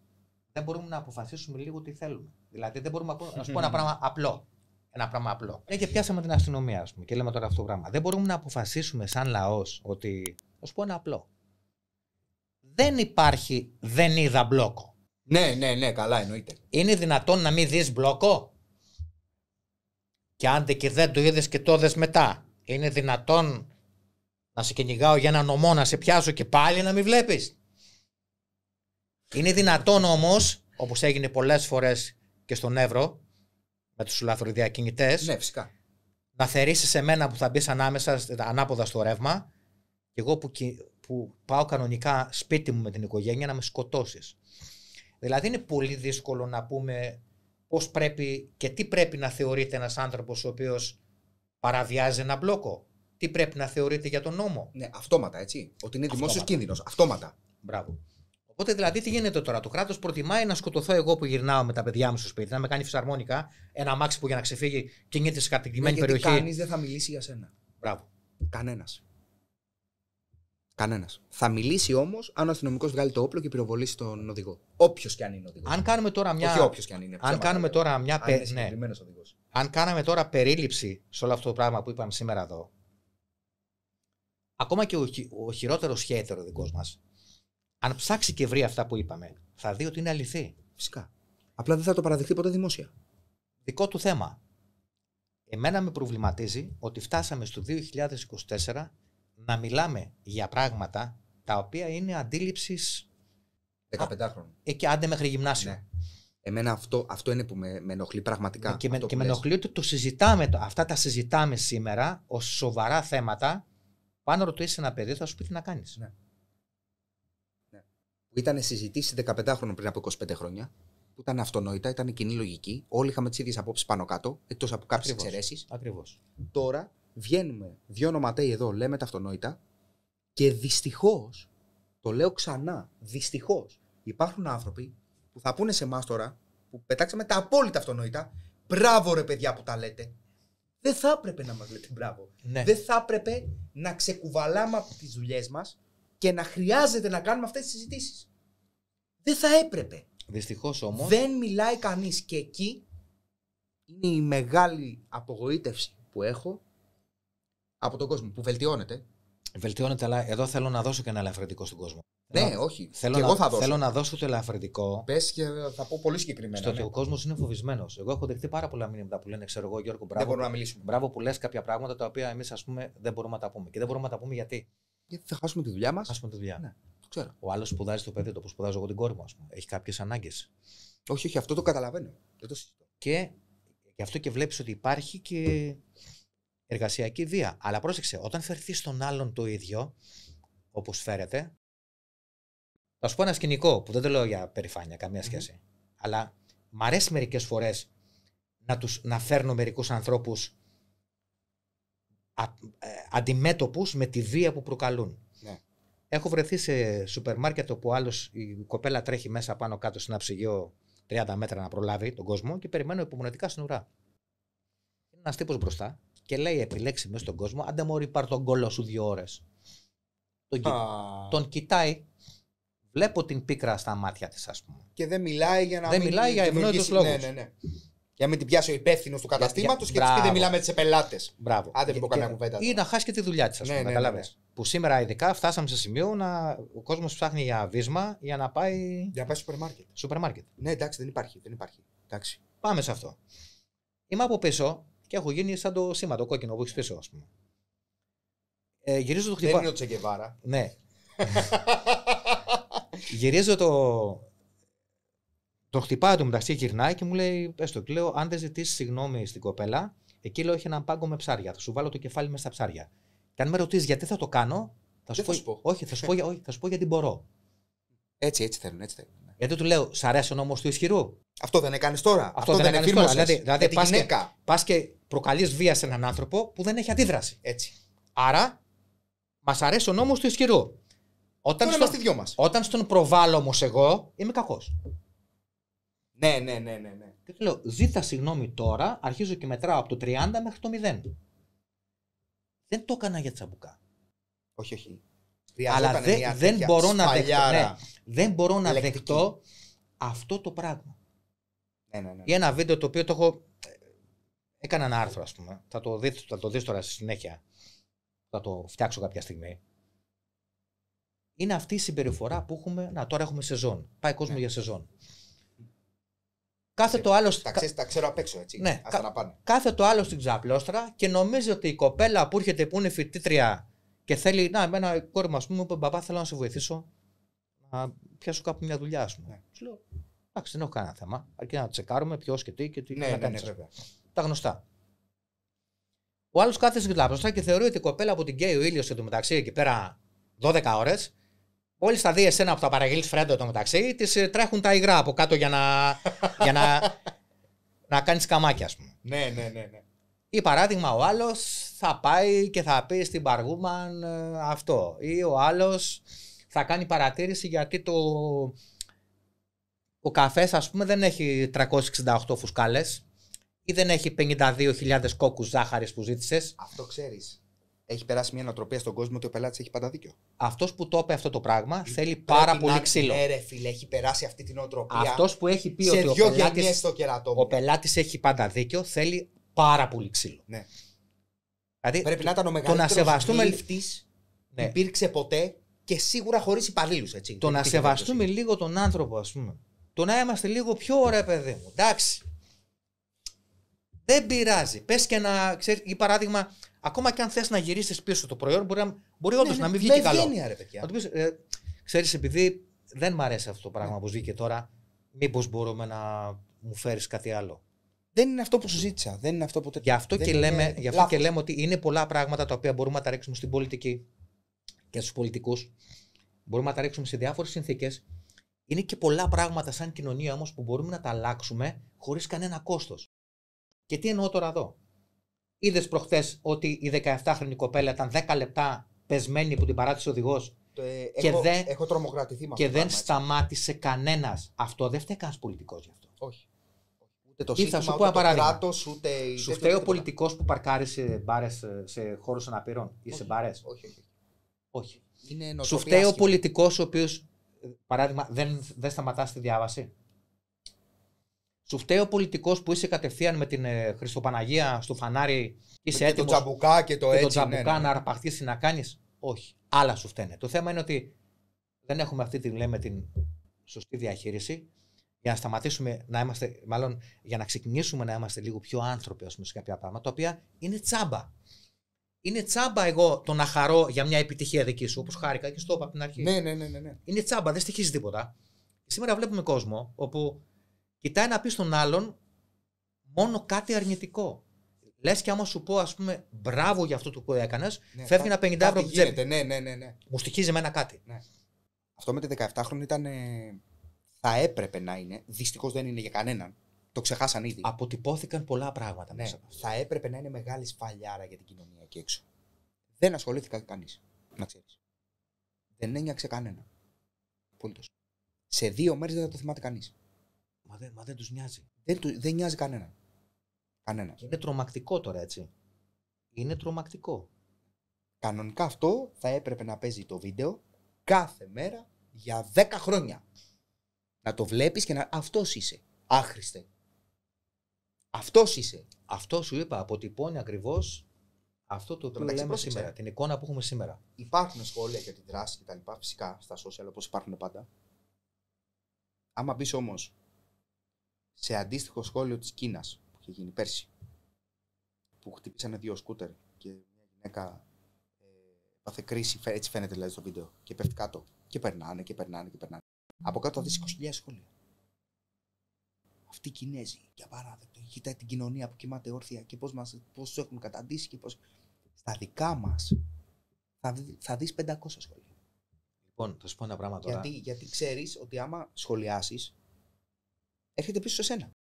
δεν μπορούμε να αποφασίσουμε λίγο τι θέλουμε. Δηλαδή δεν μπορούμε να σου πω ένα πράγμα απλό. Και πιάσαμε την αστυνομία, ας πούμε, και λέμε τώρα αυτό το πράγμα. Δεν μπορούμε να αποφασίσουμε σαν λαός ότι. Θα σου πω ένα απλό. Δεν υπάρχει, δεν είδα μπλόκο. Ναι, καλά εννοείται. Είναι δυνατόν να μην δεις μπλόκο? Και αν και δεν το είδες και το δες μετά, είναι δυνατόν να σε κυνηγάω για ένα νομό, να σε πιάσω και πάλι να μην βλέπεις? Είναι δυνατόν όμως, όπως έγινε πολλές φορές και στον Εύρο, με τους λαθροδιακινητές, ναι, φυσικά, να θερήσεις εμένα που θα μπεις ανάποδα στο ρεύμα και εγώ που πάω κανονικά σπίτι μου με την οικογένεια να με σκοτώσεις. Δηλαδή είναι πολύ δύσκολο να πούμε πώς πρέπει και τι πρέπει να θεωρείται ένας άνθρωπος ο οποίος παραβιάζει ένα μπλόκο. Τι πρέπει να θεωρείται για τον νόμο. Ναι, αυτόματα, έτσι. Ότι είναι δημόσιος κίνδυνος. Αυτόματα. Μπράβο. Οπότε δηλαδή τι γίνεται τώρα? Το κράτος προτιμάει να σκοτωθώ εγώ που γυρνάω με τα παιδιά μου στο σπίτι, να με κάνει φυσαρμόνικα, ένα αμάξι που για να ξεφύγει κινείται σε κατοικημένη περιοχή. Κανείς δεν θα μιλήσει για σένα. Μπράβο. Κανένας. Θα μιλήσει όμως αν ο αστυνομικός βγάλει το όπλο και πυροβολήσει τον οδηγό. Όποιος και αν είναι οδηγός. Αν κάνουμε τώρα μια. Όχι όποιος και αν είναι. Αν κάνουμε τώρα μια. Ναι. Αν κάναμε τώρα περίληψη σε όλο αυτό το πράγμα που είπαμε σήμερα εδώ, ακόμα και ο χειρότερος hater ο δικός μας, αν ψάξει και βρει αυτά που είπαμε, θα δει ότι είναι αληθή. Φυσικά. Απλά δεν θα το παραδεχτεί ποτέ δημόσια. Δικό του θέμα. Εμένα με προβληματίζει ότι φτάσαμε στο 2024 να μιλάμε για πράγματα τα οποία είναι αντίληψης 15 χρόνων. Και άντε μέχρι γυμνάσιο. Ναι. Εμένα αυτό είναι που με ενοχλεί πραγματικά. Και με ενοχλεί ότι το συζητάμε. Αυτά τα συζητάμε σήμερα ως σοβαρά θέματα. Πάνω ρωτήσει ένα παιδί, θα σου πει τι να κάνεις. Ναι. Που ήταν συζητήσει 15χρονων πριν από 25 χρόνια. Που ήταν αυτονόητα, ήταν κοινή λογική. Όλοι είχαμε τις ίδιες απόψεις πάνω κάτω, εκτός από κάποιες εξαιρέσεις. Ακριβώς. Τώρα βγαίνουμε δύο νοματέοι εδώ, λέμε τα αυτονόητα. Και δυστυχώς, το λέω ξανά, δυστυχώς υπάρχουν άνθρωποι που θα πούνε σε εμάς τώρα, που πετάξαμε τα απόλυτα αυτονόητα, μπράβο ρε παιδιά που τα λέτε. Δεν θα έπρεπε να μας λέτε μπράβο. Ναι. Δεν θα έπρεπε να ξεκουβαλάμε από τις δουλειές μας και να χρειάζεται να κάνουμε αυτές τις συζητήσεις. Δεν θα έπρεπε. Δυστυχώς όμως. Δεν μιλάει κανείς και εκεί είναι η μεγάλη απογοήτευση που έχω από τον κόσμο που βελτιώνεται. Βελτιώνεται, αλλά εδώ θέλω να δώσω και ένα ελαφρυντικό στον κόσμο. Ναι, όχι. Θέλω, και εγώ θα δώσω. Θέλω να δώσω το ελαφρυντικό. Πες και θα πω πολύ συγκεκριμένα. Στο ότι ο κόσμος είναι φοβισμένος. Εγώ έχω δεχτεί πάρα πολλά μηνύματα που λένε, ξέρω εγώ, Γιώργο, μπράβο. Δεν μπορούμε να μιλήσουμε. Μπράβο που λες κάποια πράγματα τα οποία εμείς, ας πούμε, δεν μπορούμε να τα πούμε. Και δεν μπορούμε να τα πούμε γιατί. Γιατί θα χάσουμε τη δουλειά μας. Χάσουμε τη δουλειά. Ναι, το ξέρω. Ο άλλος σπουδάζει το παιδί του, όπως σπουδάζω εγώ την κόρη μου, ας πούμε. Έχει κάποιες ανάγκες. Όχι, αυτό το καταλαβαίνω. Δεν το συζητώ. Και γι' αυτό και βλέπεις ότι υπάρχει και εργασιακή βία. Αλλά πρόσεξε, όταν φερθεί στον άλλον το ίδιο, όπως φέρεται. Θα σου πω ένα σκηνικό που δεν το λέω για περηφάνεια, καμία σχέση. Αλλά μ' αρέσει μερικές φορές να φέρνω μερικούς ανθρώπους αντιμέτωπους με τη βία που προκαλούν. Ναι. Έχω βρεθεί σε σούπερ μάρκετ όπου άλλος η κοπέλα τρέχει μέσα πάνω κάτω σε ένα ψυγείο 30 μέτρα να προλάβει τον κόσμο και περιμένω υπομονετικά στην ουρά. Είναι ένας τύπος μπροστά και λέει επιλέξει μέσα στον κόσμο, άντε μωρή πάρ' τον κόλλο σου 2 ώρες. Τον κοιτάει, βλέπω την πίκρα στα μάτια της, ας πούμε. Και δεν μιλάει για να δεν μην μιλάει για ευνόητους λόγους. Ναι. Για να μην την πιάσει ο υπεύθυνος του καταστήματος και της πει μπράβο. δεν μιλάμε σε πελάτες. Μπράβο. Άντε μην πω κανένα κουβέντα. Ή να χάσει και τη δουλειά της, ας πούμε. Ναι. Καταλάβες. Που σήμερα ειδικά φτάσαμε σε σημείο ο κόσμος ψάχνει για βίσμα για να πάει. Για να πάει στο Σούπερ μάρκετ. Ναι, εντάξει, δεν υπάρχει. Εντάξει. Πάμε σε αυτό. Είμαι από πίσω και έχω γίνει σαν το σήμα, το κόκκινο που έχει πίσω, ας πούμε. Γυρίζω το χτυπάω. Δεν είναι ο Τσεγκεβάρα. Ναι. Γυρίζω το χτυπάω το μεταξύ, γυρνάει και μου λέει: πες το, λέω, αν δεν ζητήσεις συγγνώμη στην κοπέλα, εκεί λέω: έχει έναν πάγκο με ψάρια. Θα σου βάλω το κεφάλι μέσα στα ψάρια. Και αν με ρωτήσεις γιατί θα το κάνω, θα σου πω. Όχι, θα σου πω γιατί μπορώ. Έτσι θέλουν. Γιατί του λέω: σ' αρέσει ο νόμος του ισχυρού. Αυτό δεν έκανες τώρα. Αυτό δεν έκανες τώρα. Δηλαδή πας και προκαλείς βία σε έναν άνθρωπο που δεν έχει αντίδραση. Έτσι. Άρα, μας αρέσει ο νόμος του ισχυρού. Όταν στον προβάλλω όμως εγώ, είμαι κακός. Ναι. Και του λέω, ζήτα συγγνώμη τώρα, αρχίζω και μετράω από το 30 μέχρι το 0. Δεν το έκανα για τσαμπουκά. Όχι. Αλλά δεν μπορώ να δεχτώ αυτό το πράγμα. Ναι. Ή ένα βίντεο το οποίο το έχω. Έκανα ένα άρθρο, ας πούμε. Θα το δεις τώρα στη συνέχεια. Θα το φτιάξω κάποια στιγμή. Είναι αυτή η συμπεριφορά που έχουμε. Να, τώρα έχουμε σεζόν. Πάει κόσμο για σεζόν. Κάθε το άλλο. Τα ξέρω απ' έξω, έτσι. Ναι, να πάνε. Κάθε το άλλο στην ξαπλώστρα και νομίζει ότι η κοπέλα που έρχεται που είναι φοιτήτρια και θέλει. Να, εμένα η κόρη μου, ας πούμε, είπε: μπαμπά, θέλω να σε βοηθήσω να πιάσω κάπου μια δουλειά, ας πούμε. Ναι. Σου λέω: εντάξει, δεν έχω κανένα θέμα. Αρκεί να τσεκάρουμε ποιος και τι να κάνει. Βέβαια. Τα γνωστά. Ο άλλος κάθεται στην ξαπλώστρα και θεωρεί ότι η κοπέλα που την καίει ο ήλιος εντωμεταξύ εκεί πέρα 12 ώρες. Όλοι στα δει εσένα που θα παραγγείλεις φρέντο εντωμεταξύ, της τρέχουν τα υγρά από κάτω για να κάνεις καμάκια, ας πούμε. Ναι. Ή παράδειγμα, ο άλλος θα πάει και θα πει στην μπαργούμαν αυτό. Ή ο άλλος θα κάνει παρατήρηση γιατί ο καφές, ας πούμε, δεν έχει 368 φουσκάλες ή δεν έχει 52.000 κόκκους ζάχαρης που ζήτησες. Αυτό ξέρεις. Έχει περάσει μια νοοτροπία στον κόσμο ότι ο πελάτης έχει πάντα δίκιο. Αυτός που το είπε αυτό το πράγμα θέλει πάρα πολύ ξύλο. Ναι, ρε φίλε, έχει περάσει αυτή την νοοτροπία. Αυτός που έχει πει ότι ο πελάτης έχει πάντα δίκιο θέλει πάρα πολύ ξύλο. Ναι. Δηλαδή, πρέπει να ήταν ο μεγαλύτερος γλύφτης που υπήρξε ποτέ και σίγουρα χωρίς υπαλλήλους. Το να σεβαστούμε λίγο τον άνθρωπο, ας πούμε. Το να είμαστε λίγο πιο ωραία, παιδί μου. Εντάξει. Δεν πειράζει. Πες και να ξέρεις, για παράδειγμα, ακόμα και αν θες να γυρίσεις πίσω το προϊόν, μπορεί όντως να μην βγει και καλό. Ρε, παιδιά. Να του πεις, ξέρεις, επειδή δεν μ' αρέσει αυτό το πράγμα που βγήκε τώρα, Μήπως μπορούμε να μου φέρεις κάτι άλλο. Δεν είναι αυτό που σου ζήτησα. Δεν είναι αυτό που... Γι' αυτό και λέμε ότι είναι πολλά πράγματα τα οποία μπορούμε να τα ρίξουμε στην πολιτική και στους πολιτικούς. Μπορούμε να τα ρίξουμε σε διάφορες συνθήκες. Είναι και πολλά πράγματα σαν κοινωνία όμως που μπορούμε να τα αλλάξουμε χωρίς κανένα κόστος. Και τι εννοώ τώρα εδώ. Είδες προχθές ότι η 17χρονη κοπέλα ήταν 10 λεπτά πεσμένη που την παράτησε ο οδηγός έχω τρομοκρατηθεί με και δεν σταμάτησε κανένας. Αυτό δεν φταίει κανένας πολιτικός γι' αυτό. Όχι. Ούτε το Ή θα σύστημα, σου πω ούτε ένα το παράδειγμα. κράτος, ούτε... Σου φταίει ο πολιτικός που παρκάρει σε μπάρες, σε χώρους αναπήρων ή σε μπάρες. Όχι. Είναι Σου φταίει ο πολιτικός ο οποίος, παράδειγμα, δεν σταματά στη διάβαση. Σου φταίει ο πολιτικός που είσαι κατευθείαν με την Χριστοπαναγία στο φανάρι και είσαι έτοιμος το τζαμπουκά και το έτσι. τζαμπουκά να αρπαχτείς να κάνεις. Όχι. Άλλα σου φταίνε. Το θέμα είναι ότι δεν έχουμε αυτή την σωστή διαχείριση για να σταματήσουμε να είμαστε, μάλλον για να ξεκινήσουμε να είμαστε λίγο πιο άνθρωποι, ας πούμε, σε κάποια πράγματα, τα οποία είναι τσάμπα. Είναι τσάμπα εγώ το να χαρώ για μια επιτυχία δική σου, όπως χάρηκα και στο είπα από την αρχή. Ναι. Είναι τσάμπα, δεν στοιχίζει τίποτα. Σήμερα βλέπουμε κόσμο όπου κοιτάει να πει στον άλλον μόνο κάτι αρνητικό. Λες και άμα σου πω, ας πούμε, μπράβο για αυτό που έκανες, φεύγει ένα 50 ευρώ από την τσέπη. Ναι. Μου στοιχίζει εμένα κάτι. Ναι. Αυτό με τη 17χρονη ήταν. Θα έπρεπε να είναι. Δυστυχώς δεν είναι για κανέναν. Το ξεχάσαν ήδη. Αποτυπώθηκαν πολλά πράγματα μέσα από αυτό. Θα έπρεπε να είναι μεγάλη σφαλιάρα για την κοινωνία εκεί έξω. Δεν ασχολήθηκα κανείς. Να ξέρεις. Δεν ένιωξε κανένα. Απολύτως. Σε 2 μέρες δεν θα το θυμάται κανείς. Μα δεν τους νοιάζει. Δεν νοιάζει κανέναν. Κανένα. Είναι τρομακτικό τώρα, έτσι. Είναι τρομακτικό. Κανονικά αυτό θα έπρεπε να παίζει το βίντεο κάθε μέρα για 10 χρόνια. Να το βλέπεις και να. Αυτός είσαι. Άχρηστε. Αυτός είσαι. Αυτό σου είπα. Αποτυπώνει ακριβώς αυτό το οποίο λέμε σήμερα. Την εικόνα που έχουμε σήμερα. Υπάρχουν σχόλια για τη δράση και τα λοιπά. Φυσικά στα social, όπως υπάρχουν πάντα. Άμα μπεις όμως σε αντίστοιχο σχόλιο της Κίνας που είχε γίνει πέρσι, που χτύπησανε 2 σκούτερ και μια γυναίκα πάθε κρίση, έτσι φαίνεται δηλαδή στο βίντεο, και πέφτει κάτω. Και περνάνε. Από κάτω θα δεις 20.000 σχόλια. Αυτοί οι Κινέζοι, για παράδειγμα, κοιτάει την κοινωνία που κοιμάται όρθια και πώς τους έχουν καταντήσει και πώς. Στα δικά μας θα δεις 500 σχόλια. Λοιπόν, θα σου πω ένα πράγμα τώρα. Γιατί ξέρεις ότι άμα σχολιάσεις, έρχεται πίσω σε σένα.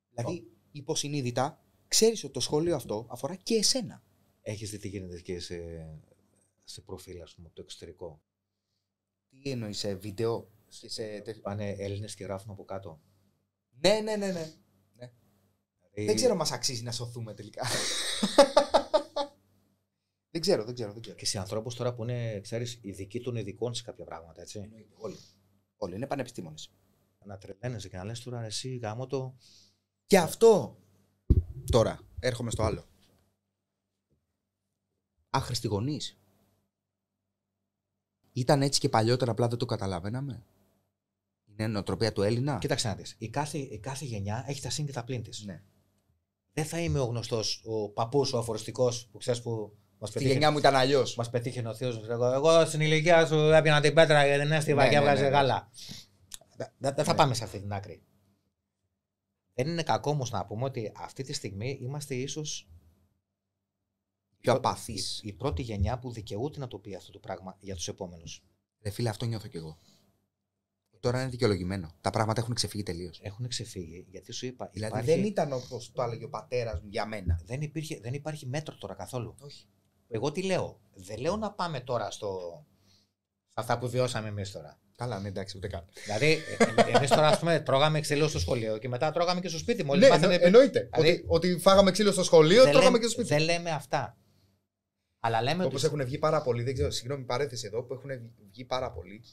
Δηλαδή, υποσυνείδητα, ξέρεις ότι το σχόλιο αυτό αφορά και εσένα. Έχεις δει τι γίνεται και σε προφίλ, ας πούμε, από το εξωτερικό. Τι εννοείς, σε βίντεο? Πάνε Έλληνες και γράφουν από κάτω. Ναι. Δεν ξέρω μας αξίζει να σωθούμε τελικά. Δεν ξέρω. Και σε ανθρώπους τώρα που είναι, ξέρεις, ειδικοί των ειδικών σε κάποια πράγματα, έτσι. Όλοι είναι πανεπιστήμονες. Να τρελαίνεσαι και να λες τώρα εσύ γάμο το. Και αυτό. Τώρα, έρχομαι στο άλλο. Άχρηστοι γονείς. Ήταν έτσι και παλιότερα, απλά δεν το καταλαβαίναμε. Είναι νοοτροπία του Έλληνα. Κοίταξε να δεις. Η κάθε γενιά έχει τα συν και τα πλήν της. Ναι. Δεν θα είμαι ο γνωστός, ο παππούς, ο αφοριστικός που ξέρεις που μας πετύχει. Στη γενιά μου ήταν αλλιώς. Μας πετύχει ο θείος. Εγώ στην ηλικία σου έπιανα την πέτρα και την έστειβα και έβγαζε γάλα. Δεν θα πάμε σε αυτή την άκρη. Δεν είναι κακό όμως να πούμε ότι αυτή τη στιγμή είμαστε ίσως πιο απαθείς. Η πρώτη γενιά που δικαιούται να το πει αυτό το πράγμα για τους επόμενους. Ρε φίλε, αυτό νιώθω κι εγώ. Τώρα είναι δικαιολογημένο. Τα πράγματα έχουν ξεφύγει τελείως. Έχουν ξεφύγει, γιατί σου είπα. Δηλαδή δεν ήταν όπως το έλεγε ο πατέρας μου για μένα. Δεν υπάρχει μέτρο τώρα καθόλου. Όχι. Εγώ τι λέω. Δεν λέω να πάμε τώρα σε αυτά που βιώσαμε εμείς τώρα. Καλά, ναι, εντάξει, ούτε καν. Δηλαδή, εμείς τώρα, ας πούμε, τρώγαμε ξύλο στο σχολείο και μετά τρώγαμε και στο σπίτι μου. Ναι, εννοείται. Δηλαδή, ότι φάγαμε ξύλο στο σχολείο, τρώγαμε και στο σπίτι. Δεν λέμε αυτά. Αλλά λέμε όπως έχουν βγει πάρα πολλοί, δεν ξέρω, συγγνώμη, παρέθεση εδώ, που έχουν βγει πάρα πολλοί.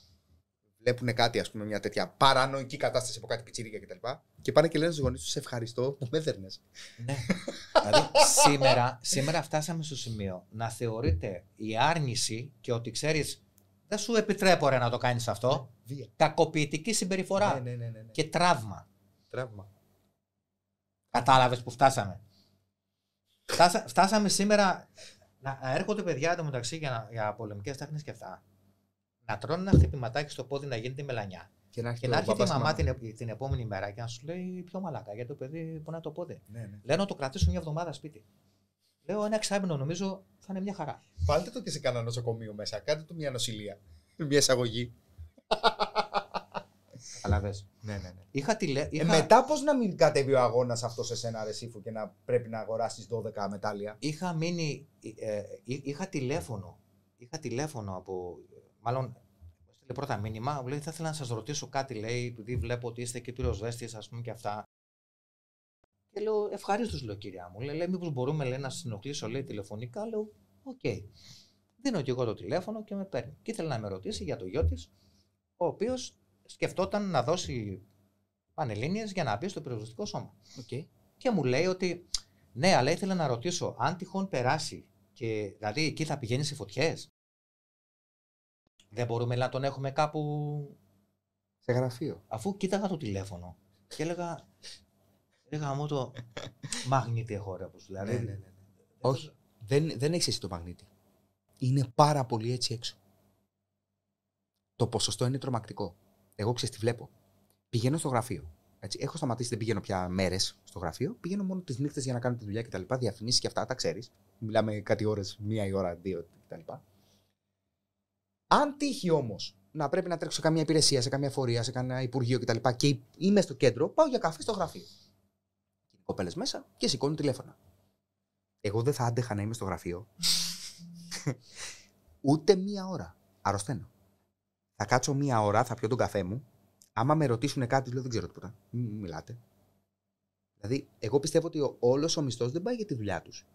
Βλέπουν κάτι, ας πούμε, μια τέτοια παρανοϊκή κατάσταση από κάτι πιτσίρικα κτλ. Και πάνε και λένε στους γονείς τους, σε ευχαριστώ που με έδερνες. Ναι. Δηλαδή, σήμερα φτάσαμε στο σημείο να θεωρείται η άρνηση και ότι ξέρεις, δεν σου επιτρέπω ρε να το κάνεις αυτό. Βία. Κακοποιητική συμπεριφορά. Ναι. Και τραύμα. Τραύμα. Κατάλαβες που φτάσαμε. Φτάσαμε σήμερα να έρχονται παιδιά εντωμεταξύ για πολεμικές τέχνες και αυτά. Να τρώνε ένα χτυπηματάκι στο πόδι να γίνεται μελανιά. Και να έρχεται η μαμά την επόμενη μέρα και να σου λέει πιο μαλάκα, γιατί το παιδί πονάει το πόδι. Ναι. Λέω να το κρατήσω μια εβδομάδα σπίτι. Λέω ένα εξάμηνο, νομίζω θα είναι μια χαρά. Βάλτε το και σε κανένα νοσοκομείο μέσα. Κάντε του μια νοσηλεία. Μια εισαγωγή. Καταλαβες. Ναι. Μετά πώς να μην κατέβει ο αγώνας αυτό σε σένα, ρε Σύφου, και να πρέπει να αγοράσεις 12 μετάλλια. Είχα τηλέφωνο από. Μάλλον. Στείλε πρώτα μήνυμα. Λέει, θα ήθελα να σας ρωτήσω κάτι, λέει, επειδή βλέπω ότι είστε και πυροσβέστης, ας πούμε και αυτά. Και λέω, ευχαρίστως, λέω, κυρία μου. Λέει, μήπως μπορούμε, λέει, να σας ενοχλήσω, λέει, τηλεφωνικά. Λέω, οκ. Δίνω και εγώ το τηλέφωνο και με παίρνει. Και ήθελε να με ρωτήσει για το γιο της, ο οποίος σκεφτόταν να δώσει πανελλήνιες για να μπει στο πυροσβεστικό σώμα. Okay. Και μου λέει ότι, ναι, αλλά ήθελα να ρωτήσω, αν τυχόν περάσει και δηλαδή εκεί θα πηγαίνει σε φωτιές, δεν μπορούμε να τον έχουμε κάπου σε γραφείο. Αφού κοίταγα το τηλέφωνο και έλεγα μου το μαγνήτη έχω, ρε, όπως δηλαδή. Ναι. Όχι, δεν έχεις εσύ το μαγνήτη. Είναι πάρα πολύ έτσι έξω. Το ποσοστό είναι τρομακτικό. Εγώ ξέρεις τι βλέπω. Πηγαίνω στο γραφείο. Έτσι. Έχω σταματήσει, δεν πηγαίνω πια μέρες στο γραφείο. Πηγαίνω μόνο τις νύχτες για να κάνω τη δουλειά κτλ. Διαφημίσεις και αυτά τα ξέρεις. Μιλάμε κάτι ώρες, 1 η ώρα, 2 κτλ. Αν τύχει όμως να πρέπει να τρέξω σε καμία υπηρεσία, σε καμία φορεία, σε κανένα υπουργείο κτλ. Και είμαι στο κέντρο, πάω για καφέ στο γραφείο. Οι κοπέλες μέσα και σηκώνουν τηλέφωνα. Εγώ δεν θα άντεχα να είμαι στο γραφείο ούτε 1 ώρα. Αρρωσταίνω. Θα κάτσω 1 ώρα, θα πιω τον καφέ μου. Άμα με ρωτήσουν κάτι, λέω δεν ξέρω τίποτα. Μην μιλάτε. Δηλαδή, εγώ πιστεύω ότι όλος ο μισθός δεν πάει για τη δουλειά τους.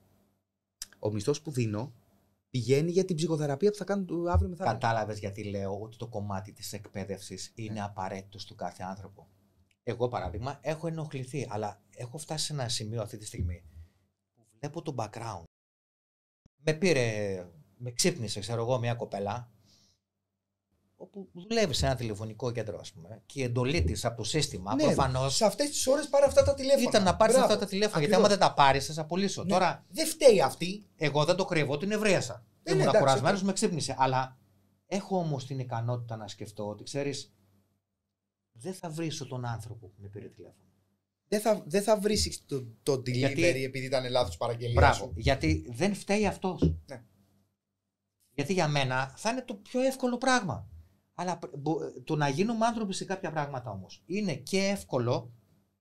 Ο μισθός που δίνω πηγαίνει για την ψυχοθεραπεία που θα κάνουν αύριο μεθαύριο. Κατάλαβες γιατί λέω ότι το κομμάτι της εκπαίδευσης είναι απαραίτητο του κάθε άνθρωπο. Εγώ, παράδειγμα, έχω ενοχληθεί, αλλά έχω φτάσει σε ένα σημείο αυτή τη στιγμή που βλέπω το background. Με ξύπνησε, ξέρω εγώ, μια κοπέλα όπου δουλεύει σε ένα τηλεφωνικό κέντρο, ας πούμε, και η εντολή της από το σύστημα, ναι, προφανώς. Σε αυτές τις ώρες πάρε αυτά τα τηλέφωνα. Ήταν να πάρεις αυτά τα τηλέφωνα. Γιατί άμα δεν τα πάρεις, θα σε απολύσω. Ναι. Τώρα, δεν φταίει αυτή. Εγώ δεν το κρύβω, την ευρίασα. Ήμουν κουρασμένος, με ξύπνησε. Αλλά έχω όμως την ικανότητα να σκεφτώ ότι, ξέρεις, δεν θα βρίσω τον άνθρωπο που με πήρε τηλέφωνο. Δεν θα βρεις το delivery επειδή ήταν λάθος παραγγελία. Μπράβο. Σου. Γιατί δεν φταίει αυτός. Ναι. Γιατί για μένα θα είναι το πιο εύκολο πράγμα. Αλλά το να γίνουμε άνθρωποι σε κάποια πράγματα όμως είναι και εύκολο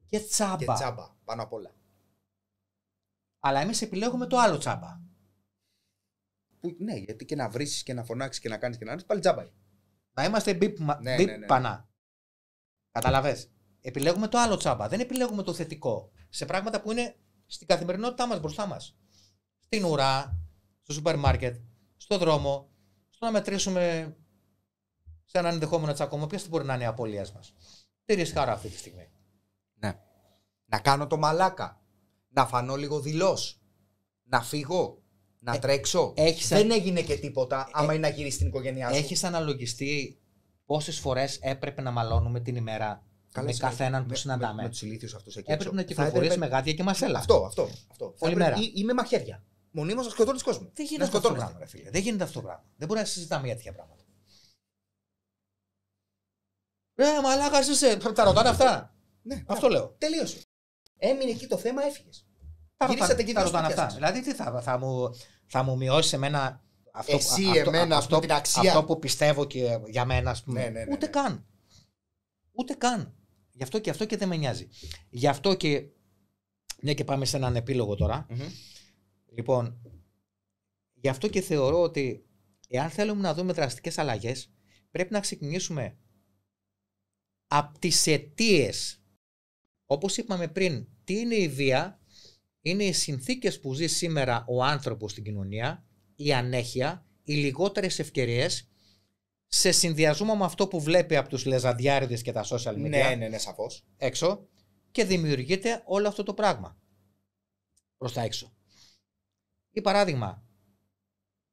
και τσάμπα. Και τσάμπα, πάνω απ' όλα. Αλλά εμείς επιλέγουμε το άλλο τσάμπα. Ναι, γιατί και να βρίσεις και να φωνάξεις και να κάνεις και να κάνεις, πάλι τσάμπα. Να είμαστε μπιπ πανά. Καταλαβες. Επιλέγουμε το άλλο τσάμπα. Δεν επιλέγουμε το θετικό. Σε πράγματα που είναι στην καθημερινότητά μας, μπροστά μας. Στην ουρά, στο σούπερ μάρκετ, στο δρόμο, στο να μετρήσουμε σε έναν ενδεχόμενο τσακωμό. Ποιες μπορεί να είναι οι απώλειες μας. Τι ρισκάρω αυτή τη στιγμή. Ναι. Να κάνω το μαλάκα. Να φανώ λίγο δειλός. Να φύγω. Να τρέξω. Δεν έγινε και τίποτα άμα είναι να γυρίσεις την οικογένειά σου. Έχεις αναλογιστεί πόσες φορές έπρεπε να μαλώνουμε την ημέρα με καθέναν που συναντάμε. Με τους ηλίθιους αυτούς εκεί. Έπρεπε να κυκλοφορείς με γάτια και μασέλα. Αυτό. Όλη μέρα. Ή με μαχαίρια. Μονίμως να σκοτώνεις κόσμο. Δεν γίνεται αυτό το πράγμα, ρε φίλε. Δεν γίνεται αυτό το πράγμα. Δεν μπορεί να συζητάμε για τέτοια πράγματα. Μαλάκας είσαι. Τα ρωτάνε αυτά. Ναι, αυτό λέω. Τελείωσε. Έμεινε εκεί το θέμα, έφυγες. Γυρίσατε και ρωτάνε αυτά. Δηλαδή τι θα μου μειώσει εμένα αυτό που πιστεύω και για μένα, ας πούμε. Ναι. Ούτε καν. Γι' αυτό και δεν με νοιάζει. Γι' αυτό και. Μια και πάμε σε έναν επίλογο τώρα. Λοιπόν, γι' αυτό και θεωρώ ότι εάν θέλουμε να δούμε δραστικές αλλαγές, πρέπει να ξεκινήσουμε από τις αιτίες. Όπως είπαμε πριν, τι είναι η βία? Είναι οι συνθήκες που ζει σήμερα ο άνθρωπος στην κοινωνία, η ανέχεια, οι λιγότερες ευκαιρίες, σε συνδυασμό με αυτό που βλέπει από τους λεζαντιάριδες και τα social media. Ναι, σαφώς. Έξω, και δημιουργείται όλο αυτό το πράγμα προς τα έξω. Για παράδειγμα,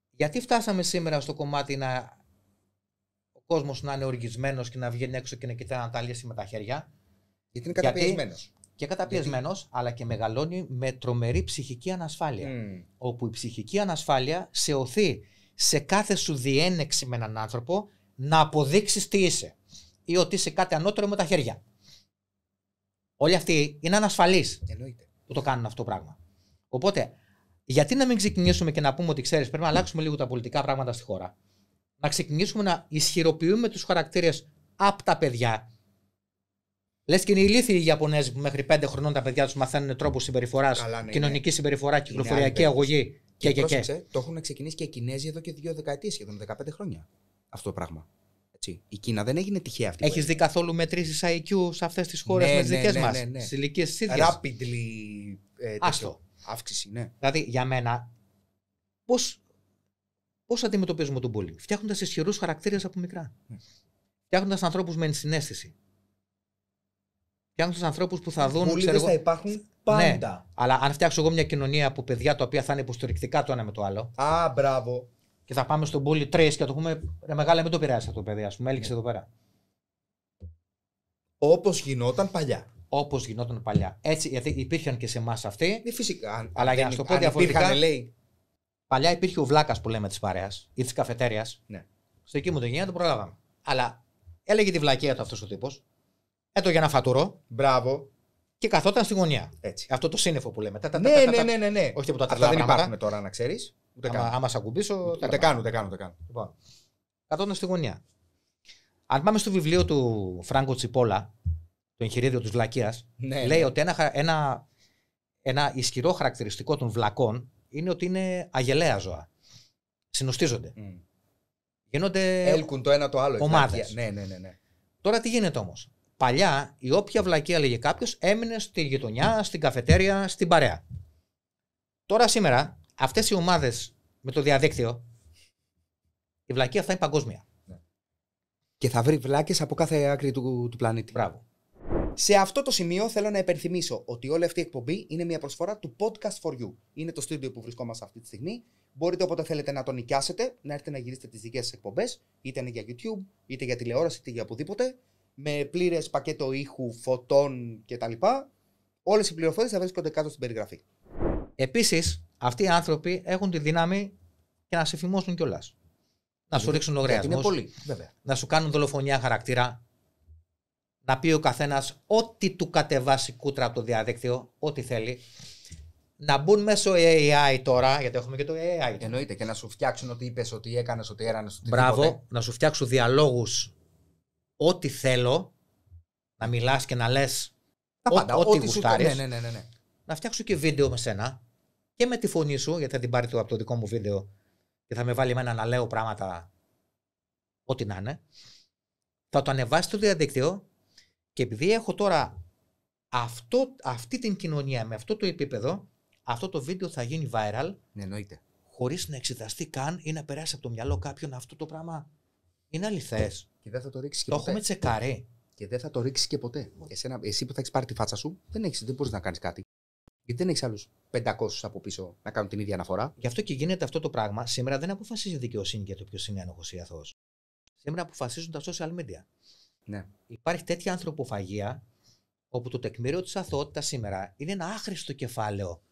γιατί φτάσαμε σήμερα στο κομμάτι ο κόσμος να είναι οργισμένος και να βγαίνει έξω και να κοιτάει να τα λύσει με τα χέρια? Γιατί είναι καταπιεσμένος. Και καταπιεσμένος, αλλά και μεγαλώνει με τρομερή ψυχική ανασφάλεια. Όπου η ψυχική ανασφάλεια σε οθεί σε κάθε σου διένεξη με έναν άνθρωπο να αποδείξεις τι είσαι. ή ότι είσαι κάτι ανώτερο με τα χέρια. Όλοι αυτοί είναι ανασφαλείς που το κάνουν αυτό το πράγμα. Οπότε, γιατί να μην ξεκινήσουμε και να πούμε ότι ξέρεις, πρέπει να αλλάξουμε λίγο τα πολιτικά πράγματα στη χώρα. Να ξεκινήσουμε να ισχυροποιούμε τους χαρακτήρες από τα παιδιά. Λες και είναι ηλίθιοι οι Ιαπωνέζοι που μέχρι 5 χρονών τα παιδιά τους μαθαίνουν τρόπους συμπεριφοράς, κοινωνική συμπεριφορά, κυκλοφοριακή αγωγή και. Το έχουν ξεκινήσει και οι Κινέζοι εδώ και 2 δεκαετίες, σχεδόν 15 χρόνια. Αυτό το πράγμα. Έτσι. Η Κίνα δεν έγινε τυχαία αυτή. Έχεις δει καθόλου μετρήσεις IQ σε αυτές τις χώρες με τις δικές μας, στις ηλικίες τις ίδιες? Rapidly αύξηση, ναι. Δηλαδή, για μένα, πώς αντιμετωπίζουμε τον bullying? Φτιάχνοντας ισχυρούς χαρακτήρες από μικρά. Φτιάχνοντας ανθρώπους με ενσυναίσθηση. Φτιάχνοντας ανθρώπους που θα δουν. Bullies θα υπάρχουν πάντα. Ναι, αλλά αν φτιάξω εγώ μια κοινωνία από παιδιά τα οποία θα είναι υποστηρικτικά το ένα με το άλλο. Α, μπράβο. Και θα πάμε στον bully 3 και θα το πούμε ρε μεγάλα, μην το πειράζει αυτό το παιδί, ας πούμε, έλειξε εδώ πέρα. Όπως γινόταν παλιά. Όπως γινόταν παλιά. Έτσι, γιατί υπήρχαν και σε εμάς αυτοί. Φυσικά. Αλλά για να σου το πω διαφορετικά. Λέει. Παλιά υπήρχε ο βλάκας που λέμε της παρέας ή της καφετέριας. Ναι. Στο εκεί μου το γενιά το προλάβαμε. Αλλά έλεγε τη βλακεία του αυτός ο τύπος. Έτρωγε ένα φατουρό. Μπράβο. Και καθόταν στη γωνία. Έτσι. Αυτό το σύννεφο που λέμε. Ναι. Όχι τίποτα αυτά δεν υπάρχουν τώρα, να ξέρεις. Άμα σε ακουμπήσω. Ούτε καν. Λοιπόν, καθόταν στη γωνία. Αν πάμε στο βιβλίο του Φράγκο Τσιπόλα, το εγχειρίδιο της βλακείας, λέει ότι ένα ισχυρό χαρακτηριστικό των βλακών είναι ότι είναι αγελαία ζώα. Συνοστίζονται. Γίνονται. Έλκουν το ένα το άλλο. Ομάδες. Ναι. Τώρα τι γίνεται όμως? Παλιά, η όποια βλακεία λέγε κάποιος έμεινε στη γειτονιά, στην καφετέρια, στην παρέα. Τώρα σήμερα, αυτές οι ομάδες με το διαδίκτυο, η βλακεία θα είναι παγκόσμια. Και θα βρει βλάκες από κάθε άκρη του πλανήτη. Μπράβο. Σε αυτό το σημείο θέλω να υπενθυμίσω ότι όλη αυτή η εκπομπή είναι μια προσφορά του Podcast for You. Είναι το στούντιο που βρισκόμαστε αυτή τη στιγμή. Μπορείτε όποτε θέλετε να τον νοικιάσετε, να έρθετε να γυρίσετε τις δικές σας εκπομπές, είτε είναι για YouTube, είτε για τηλεόραση, είτε για οπουδήποτε, με πλήρες πακέτο ήχου, φωτών κτλ. Όλες οι πληροφορίες θα βρίσκονται κάτω στην περιγραφή. Επίσης, αυτοί οι άνθρωποι έχουν τη δύναμη και να σε φημώσουν κιόλας. Να σου ρίξουν λογαριασμούς. Είναι πολύ, βέβαια. Να σου κάνουν δολοφονία χαρακτήρα. Να πει ο καθένας ό,τι του κατεβάσει κούτρα από το διαδίκτυο, ό,τι θέλει. Να μπουν μέσω AI τώρα, γιατί έχουμε και το AI. Εννοείται, και να σου φτιάξουν ό,τι είπες, ό,τι έκανες, ό,τι έρανες. Μπράβο, να σου φτιάξουν διαλόγους ό,τι θέλω. Να μιλάς και να λες ό,τι γουστάρεις. Ναι. Να φτιάξω και βίντεο με σένα και με τη φωνή σου, γιατί θα την πάρει από το δικό μου βίντεο και θα με βάλει εμένα να λέω πράγματα ό,τι να είναι. Θα το ανεβάσει στο διαδίκτυο και επειδή έχω τώρα αυτή την κοινωνία με αυτό το επίπεδο, αυτό το βίντεο θα γίνει viral. Ναι, εννοείται. Χωρίς να εξεταστεί καν ή να περάσει από το μυαλό κάποιον αυτό το πράγμα. Είναι αληθές. Και δεν θα το ρίξεις και το ποτέ. έχουμε τσεκάρει. Και δεν θα το ρίξεις και ποτέ. Εσύ που θα έχεις πάρει τη φάτσα σου, δεν μπορείς να κάνεις κάτι. Γιατί δεν έχεις άλλους 500 από πίσω να κάνουν την ίδια αναφορά. Γι' αυτό και γίνεται αυτό το πράγμα. Σήμερα δεν αποφασίζει η δικαιοσύνη για το ποιος είναι ένοχος ή αθώος. Σήμερα αποφασίζουν τα social media. Ναι. Υπάρχει τέτοια ανθρωποφαγία όπου το τεκμήριο της αθωότητας σήμερα είναι ένα άχρηστο κεφάλαιο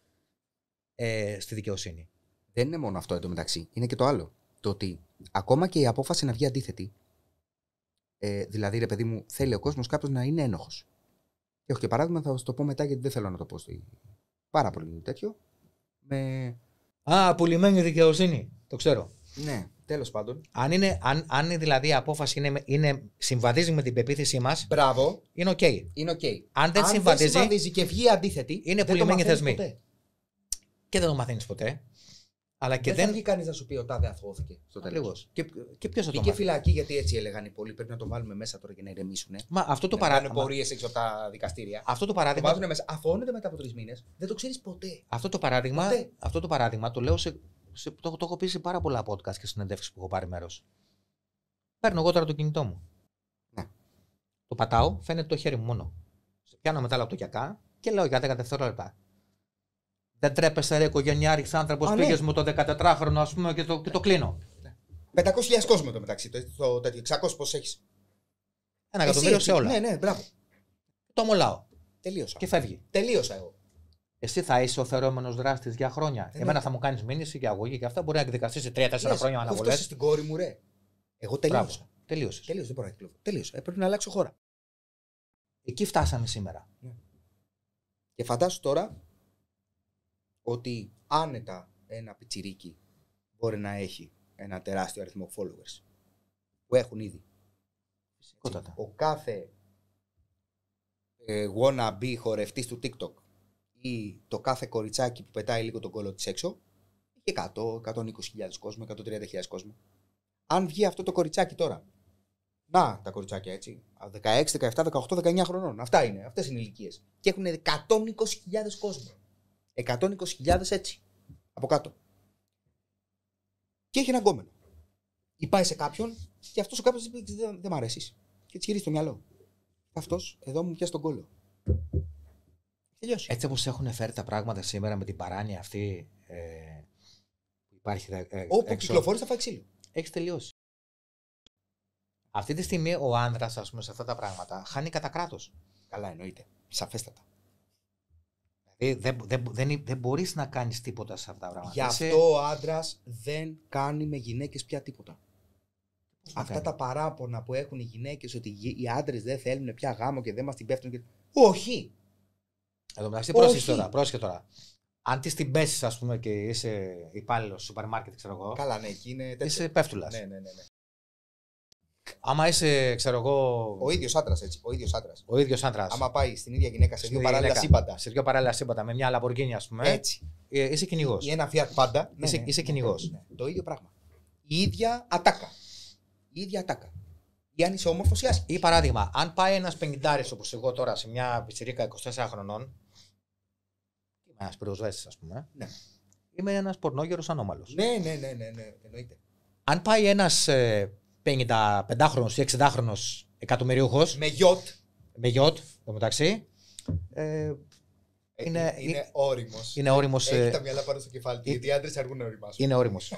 στη δικαιοσύνη. Δεν είναι μόνο αυτό εντωμεταξύ. Είναι και το άλλο. Το ότι ακόμα και η απόφαση να βγει αντίθετη. Δηλαδή, ρε παιδί μου, θέλει ο κόσμος κάποιος να είναι ένοχος. Και έχω και παράδειγμα, θα σου το πω μετά γιατί δεν θέλω να το πω. Πάρα πολύ τέτοιο. Πουλημένη δικαιοσύνη. Το ξέρω. Ναι, τέλος πάντων. Αν δηλαδή η απόφαση συμβαδίζει με την πεποίθησή μας. Μπράβο. Είναι οκ. Αν δεν συμβαδίζει και βγει αντίθετη. Είναι πουλημένοι θεσμοί. Και δεν το μαθαίνεις ποτέ. Αλλά και δεν θα βγει κανείς να σου πει ο τάδε αθώθηκε στο τέλος. Και ποιος θα το μάθει? Φυλακή, γιατί έτσι έλεγαν οι πολλοί. Πρέπει να το βάλουμε μέσα τώρα για να ηρεμήσουν. Μα αυτό το παράδειγμα. Να κάνουν πορείες έξω από τα δικαστήρια. Αυτό το παράδειγμα. Το βάζουν μέσα. Αφώνεται μετά από 3 μήνες. Δεν το ξέρεις ποτέ. Αυτό το παράδειγμα το λέω το έχω πει σε πάρα πολλά podcast και συνεντεύξεις που έχω πάρει μέρος. Παίρνω εγώ τώρα το κινητό μου. Ναι. Το πατάω, φαίνεται το χέρι μου μόνο. Πιάνω μετά λαπτοκιακά και λέω για 10 δευτερόλεπτα. Δεν τρέπεσαι, ρε οικογενειάρχης άνθρωπος, πήγες με το 14χρονο, ας πούμε, και το κλείνω. 500.000 κόσμο το μεταξύ. Το τέτοιο. 600 πώς έχεις? 1 εκατομμύριο σε όλα. Ναι, μπράβο. Το μολάω. Τελείωσα. Και φεύγει. Τελείωσα εγώ. Εσύ θα είσαι ο φερόμενος δράστης για χρόνια. Εμένα θα μου κάνεις μήνυση και αγωγή και αυτά. Μπορεί να εκδικαστεί σε 3-4 χρόνια αναβολές. Έχω φτάσει στην κόρη μου, ρε. Εγώ τελείωσα. Τελείωσε. Δεν μπορεί να κυκλοφορήσει. Τελείωσε. Πρέπει να αλλάξω χώρα. Εκεί φτάσαμε σήμερα. Ναι. Και φαντάσου τώρα ότι άνετα ένα πιτσιρίκι μπορεί να έχει ένα τεράστιο αριθμό followers που έχουν ήδη. Φυσικότατα. Ο κάθε wannabe χορευτής του TikTok ή το κάθε κοριτσάκι που πετάει λίγο τον κόλλο της έξω έχει 100-120.000 κόσμο, 130.000 κόσμο. Αν βγει αυτό το κοριτσάκι τώρα, να τα κοριτσάκια έτσι, 16, 17, 18, 19 χρονών, αυτές είναι οι ηλικίες και έχουν 120.000 κόσμο. 120.000 έτσι, από κάτω. Και έχει ένα γκόμενο. Ή πάει σε κάποιον και αυτός ο κάποιος δεν μ' αρέσει. Και έτσι γυρίζει το μυαλό. Αυτός εδώ μου πιάσει τον κόλλο. Τελειώσει. Έτσι όπως έχουν φέρει τα πράγματα σήμερα με την παράνοια αυτή που υπάρχει όπου κυκλοφορεί θα φάει ξύλο. Έχεις τελειώσει. Αυτή τη στιγμή ο άνδρας, ας πούμε, σε αυτά τα πράγματα χάνει κατά κράτος. Καλά, εννοείται. Σαφέστατα. Δηλαδή δεν μπορείς να κάνεις τίποτα σε αυτά τα πράγματα. Γι' αυτό ο άντρας δεν κάνει με γυναίκες πια τίποτα. Αυτά τα παράπονα που έχουν οι γυναίκες ότι οι άντρες δεν θέλουν πια γάμο και δεν μας την πέφτουν. Όχι! Εδώ μεταξύ, πρόσεχε τώρα. Αν τη την πέσει, ας πούμε, και είσαι υπάλληλος στο σούπερ μάρκετ, ξέρω εγώ. Καλά, ναι, εκεί είναι τέτοιο. Είσαι πέφτουλας. Ναι. Άμα είσαι, ξέρω εγώ. Ο ίδιος άντρας, έτσι. Ο ίδιος άντρας. Άμα πάει στην ίδια γυναίκα σε δύο παράλληλα σύμπαντα. Σε δύο παράλληλα σύμπαντα με μια Λαμπορκίνη, ας πούμε. Έτσι. Είσαι κυνηγός. Ή ένα Fiat Panda. Είσαι κυνηγός. Ναι. Το ίδιο πράγμα. Η ίδια ατάκα. Ή αν είσαι όμορφος ή άσχημος. Ή παράδειγμα, αν πάει ένας 50άρης όπως εγώ τώρα σε μια πιτσιρίκα 24 χρονών. Ένας πυροσβέστης, ας πούμε. Ναι. Είμαι ένας πορνόγερος ανώμαλος. Ναι, εννοείται. Αν πάει ένας 55χρονος ή 60χρονος εκατομμυριούχος. Με γιότ, το μεταξύ. Είναι όριμος. Είναι όριμος. Έχει τα μυαλά πάνω στο κεφάλι του. Γιατί οι άντρες αργούν να οριμάσουν. Είναι όριμος.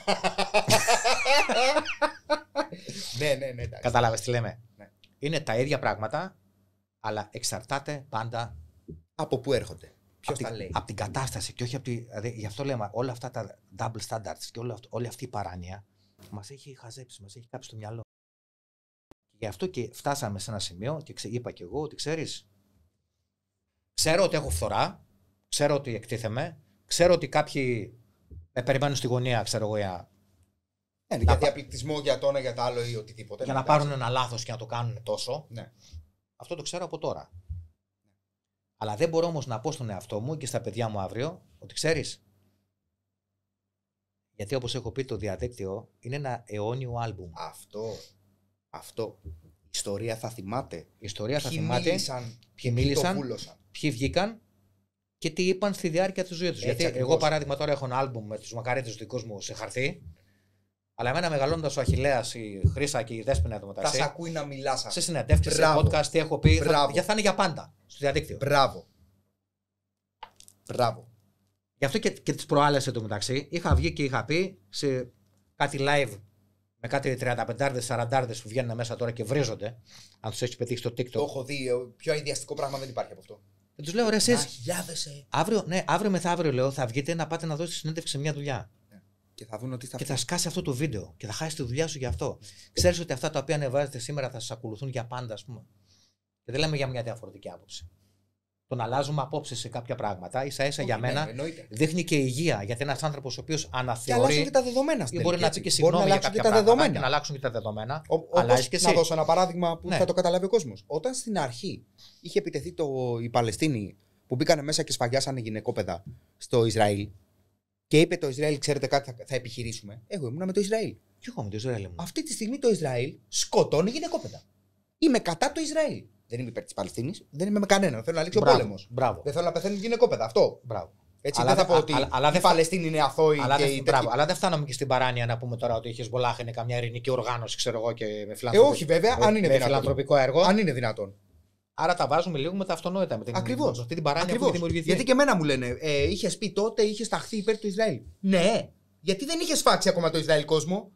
Ναι. Κατάλαβες τι λέμε. Ναι. Είναι τα ίδια πράγματα, αλλά εξαρτάται πάντα από πού έρχονται. Ποιος τα λέει. Από την κατάσταση και όχι από τη. Δηλαδή, γι' αυτό λέμε όλα αυτά τα double standards και όλη αυτή η παράνοια μας έχει χαζέψει, μας έχει κάψει το μυαλό. Γι' αυτό και φτάσαμε σε ένα σημείο και είπα και εγώ ότι ξέρεις, ξέρω ότι έχω φθορά, ξέρω ότι εκτίθεμαι, ξέρω ότι κάποιοι με περιμένουν στη γωνία, ξέρω εγώ, για διαπληκτισμό, για το ένα, για το άλλο ή οτιδήποτε. Για να πάρουν ένα λάθος και να το κάνουν τόσο. Ναι. Αυτό το ξέρω από τώρα. Αλλά δεν μπορώ όμως να πω στον εαυτό μου και στα παιδιά μου αύριο ότι ξέρεις. Γιατί όπως έχω πει, το διαδίκτυο είναι ένα αιώνιο άλμπουμ. Αυτό. Η ιστορία θα θυμάται. Η ιστορία θα θυμάται. Ποιοι μίλησαν, ποιοι βγήκαν και τι είπαν στη διάρκεια της ζωής τους. Γιατί ακριβώς. Εγώ παράδειγμα τώρα έχω ένα άλμπουμ με τους μακαρίτες τους δικούς μου σε χαρτί. Αλλά εμένα μεγαλώνοντας ο Αχιλλέας, η Χρύσα και η Δέσποινα εδώ μεταξύ. Θα σ' ακούει να μιλάς. Σε συνεντεύξεις, σε podcast, τι έχω πει. Θα είναι για πάντα στο διαδίκτυο. Μπράβο. Γι' αυτό και τις προάλλες εδώ μεταξύ είχα βγει και είχα πει σε κάτι live με κάτι 35-40 που βγαίνουν μέσα τώρα και βρίζονται. Αν τους έχεις πετύχει στο TikTok. Το έχω δει. Πιο αειδιαστικό πράγμα δεν υπάρχει από αυτό. Και τους λέω ρε εσείς. Αύριο. Αύριο μεθαύριο λέω θα βγείτε να πάτε να δώσετε συνέντευξη σε μια δουλειά. Και θα δουν ότι θα σκάσει αυτό το βίντεο και θα χάσει τη δουλειά σου γι' αυτό. Ξέρεις ότι αυτά τα οποία ανεβάζετε σήμερα θα σας ακολουθούν για πάντα, ας πούμε. Και δεν λέμε για μια διαφορετική άποψη. Το να αλλάζουμε απόψεις σε κάποια πράγματα, ίσα-ίσα για μένα, δείχνει και υγεία. Γιατί ένας άνθρωπος ο οποίος αναθεωρεί. Και αλλάζουν και τα δεδομένα. Ή μπορεί να πει και συγγνώμη για κάποια πράγματα και να αλλάξουν και τα δεδομένα. Όπως να δώσω ένα παράδειγμα που θα το καταλάβει ο κόσμος. Όταν στην αρχή είχε επιτεθεί οι Παλαιστίνοι που μπήκανε μέσα και σφαγιάσανε γυναικόπαιδα στο Ισραήλ. Και είπε το Ισραήλ, ξέρετε κάτι, θα επιχειρήσουμε. Εγώ ήμουν με το Ισραήλ. Και εγώ με το Ισραήλ ήμουν. Αυτή τη στιγμή το Ισραήλ σκοτώνει γυναικόπαιδα. Είμαι κατά το Ισραήλ. Δεν είμαι υπέρ της Παλαιστίνης, δεν είμαι με κανέναν. Θέλω να λήξει ο πόλεμος. Δεν θέλω να πεθαίνουν γυναικόπαιδα. Αυτό. Μπράβο. Έτσι δεν θα πω ότι η Παλαιστίνη είναι αθώη. Αλλά δεν φτάνουμε και στην παράνοια να πούμε τώρα ότι η Χεσμπολάχ είναι καμιά ειρηνική οργάνωση, ξέρω εγώ, και με φιλανθρωπικό. Όχι, βέβαια, αν είναι δυνατόν. Φιλανθρωπικό έργο. Αν είναι δυνατόν. Άρα τα βάζουμε λίγο με τα αυτονόητα. Ακριβώς. Αυτή την παράνοια που δημιουργηθεί. Γιατί και εμένα μου λένε, είχες πει τότε, είχες ταχθεί υπέρ του Ισραήλ. Ναι, γιατί δεν είχες φάξει ακόμα το Ισραήλ κόσμο.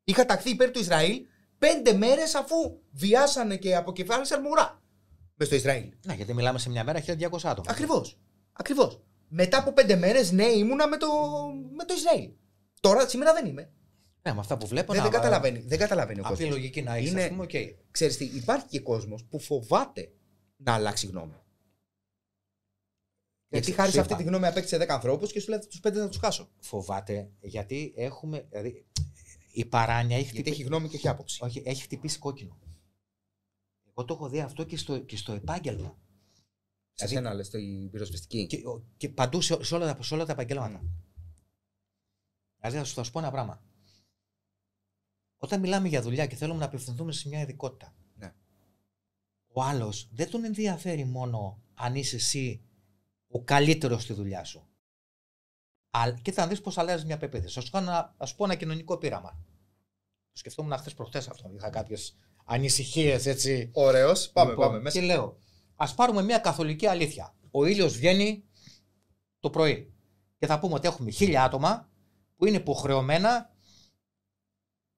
Είχα ταχθεί υπέρ του Ισραήλ 5 μέρες αφού βιάσανε και αποκεφάλισαν μωρά μες στο Ισραήλ. Ναι, γιατί μιλάμε σε μια μέρα 1.200 άτομα. Ακριβώς. Μετά από 5 μέρες, ναι, ήμουνα με το Ισραήλ. Τώρα, σήμερα δεν είμαι. Ναι, με αυτά που βλέπω. Δεν καταλαβαίνει ο κόσμος. Αυτή η λογική να έχει. Είναι, ξέρεις τι, υπάρχει και κόσμος που φοβάται να αλλάξει γνώμη. Γιατί χάρη σε αυτή τη γνώμη απέκτησε 10 ανθρώπους και σου λέει τους 5 θα τους χάσω. Φοβάται γιατί έχουμε. Δηλαδή, η παράνοια έχει Γιατί έχει γνώμη και έχει άποψη. Όχι, έχει χτυπήσει κόκκινο. Εγώ το έχω δει αυτό και στο επάγγελμα. Σε σένα λες, στην πυροσβεστική. Και παντού σε όλα τα επαγγέλματα. Δηλαδή, θα σου πω ένα πράγμα. Όταν μιλάμε για δουλειά και θέλουμε να απευθυνθούμε σε μια ειδικότητα, ναι. Ο άλλος δεν τον ενδιαφέρει μόνο αν είσαι εσύ ο καλύτερος στη δουλειά σου. Και θα δεις πώς αλλάζει μια πεποίθηση. Θα σου πω ένα κοινωνικό πείραμα. Το σκεφτόμουν χθες προχθές αυτό. Είχα κάποιες ανησυχίες έτσι. Ωραίος. Πάμε μέσα. Και λέω, ας πάρουμε μια καθολική αλήθεια. Ο ήλιος βγαίνει το πρωί. Και θα πούμε ότι έχουμε 1000 άτομα που είναι υποχρεωμένα